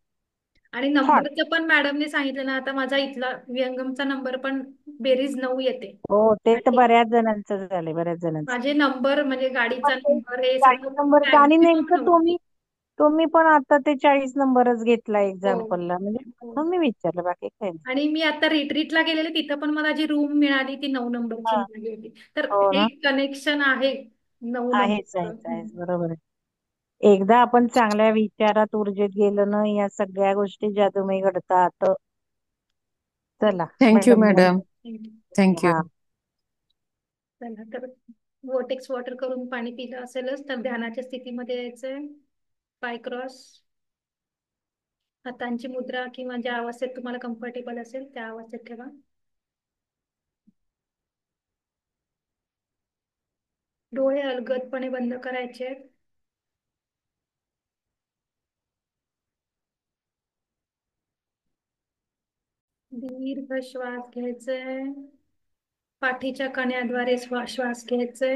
Speaker 1: आणि
Speaker 3: थॉट.
Speaker 1: नंबरचं पण मॅडमने सांगितलं ना, आता माझा इथला विहंगमचा नंबर पण बेरीज 9 येते.
Speaker 3: हो, ते तर
Speaker 1: आणि
Speaker 3: बऱ्याच जणांचं झालंय, बऱ्याच जणांचं.
Speaker 1: माझे नंबर म्हणजे गाडीचा
Speaker 3: पण ते
Speaker 1: नंबर हे
Speaker 3: 40
Speaker 1: सगळं
Speaker 3: नंबरचं आणि
Speaker 1: मॅक्झिमम
Speaker 3: नेमकं
Speaker 1: 9.
Speaker 3: तुम्ही पण आता ते 40 नंबरच घेतला
Speaker 1: हो.
Speaker 3: एक्झाम्पलला, म्हणजे
Speaker 1: हो.
Speaker 3: म्हणून मी विचारलं, बाकी काही नाही.
Speaker 1: आणि मी आता रिट्रीटला गेलेले, तिथं पण मला जी रूम मिळाली ती 9 नंबरची
Speaker 3: हा.
Speaker 1: मिळाली होती. तर
Speaker 3: हो ना.
Speaker 1: एक कनेक्शन आहे 9
Speaker 3: आहेच
Speaker 1: नंबरचं.
Speaker 3: आहेच आहेच, बरोबर आहे. एकदा आपण चांगल्या विचारात ऊर्जेत गेलो ना, या सगळ्या गोष्टी जादूमय घडतात. चला
Speaker 4: थँक्यू
Speaker 3: मॅडम,
Speaker 4: मॅडम. थँक्यू.
Speaker 3: हा.
Speaker 1: चला तर वोटेक्स वॉटर करून पाणी पिलं असेलच तर ध्यानाच्या स्थितीमध्ये यायचंय. पाय क्रॉस, हातांची मुद्रा किंवा ज्या अवस्थेत तुम्हाला कम्फर्टेबल असेल त्या अवस्थेत ठेवा. डोळे अलगदपणे बंद करायचे. दीर्घ श्वास घ्यायचे. पाठीच्या कण्याद्वारे श्वास घ्यायचे.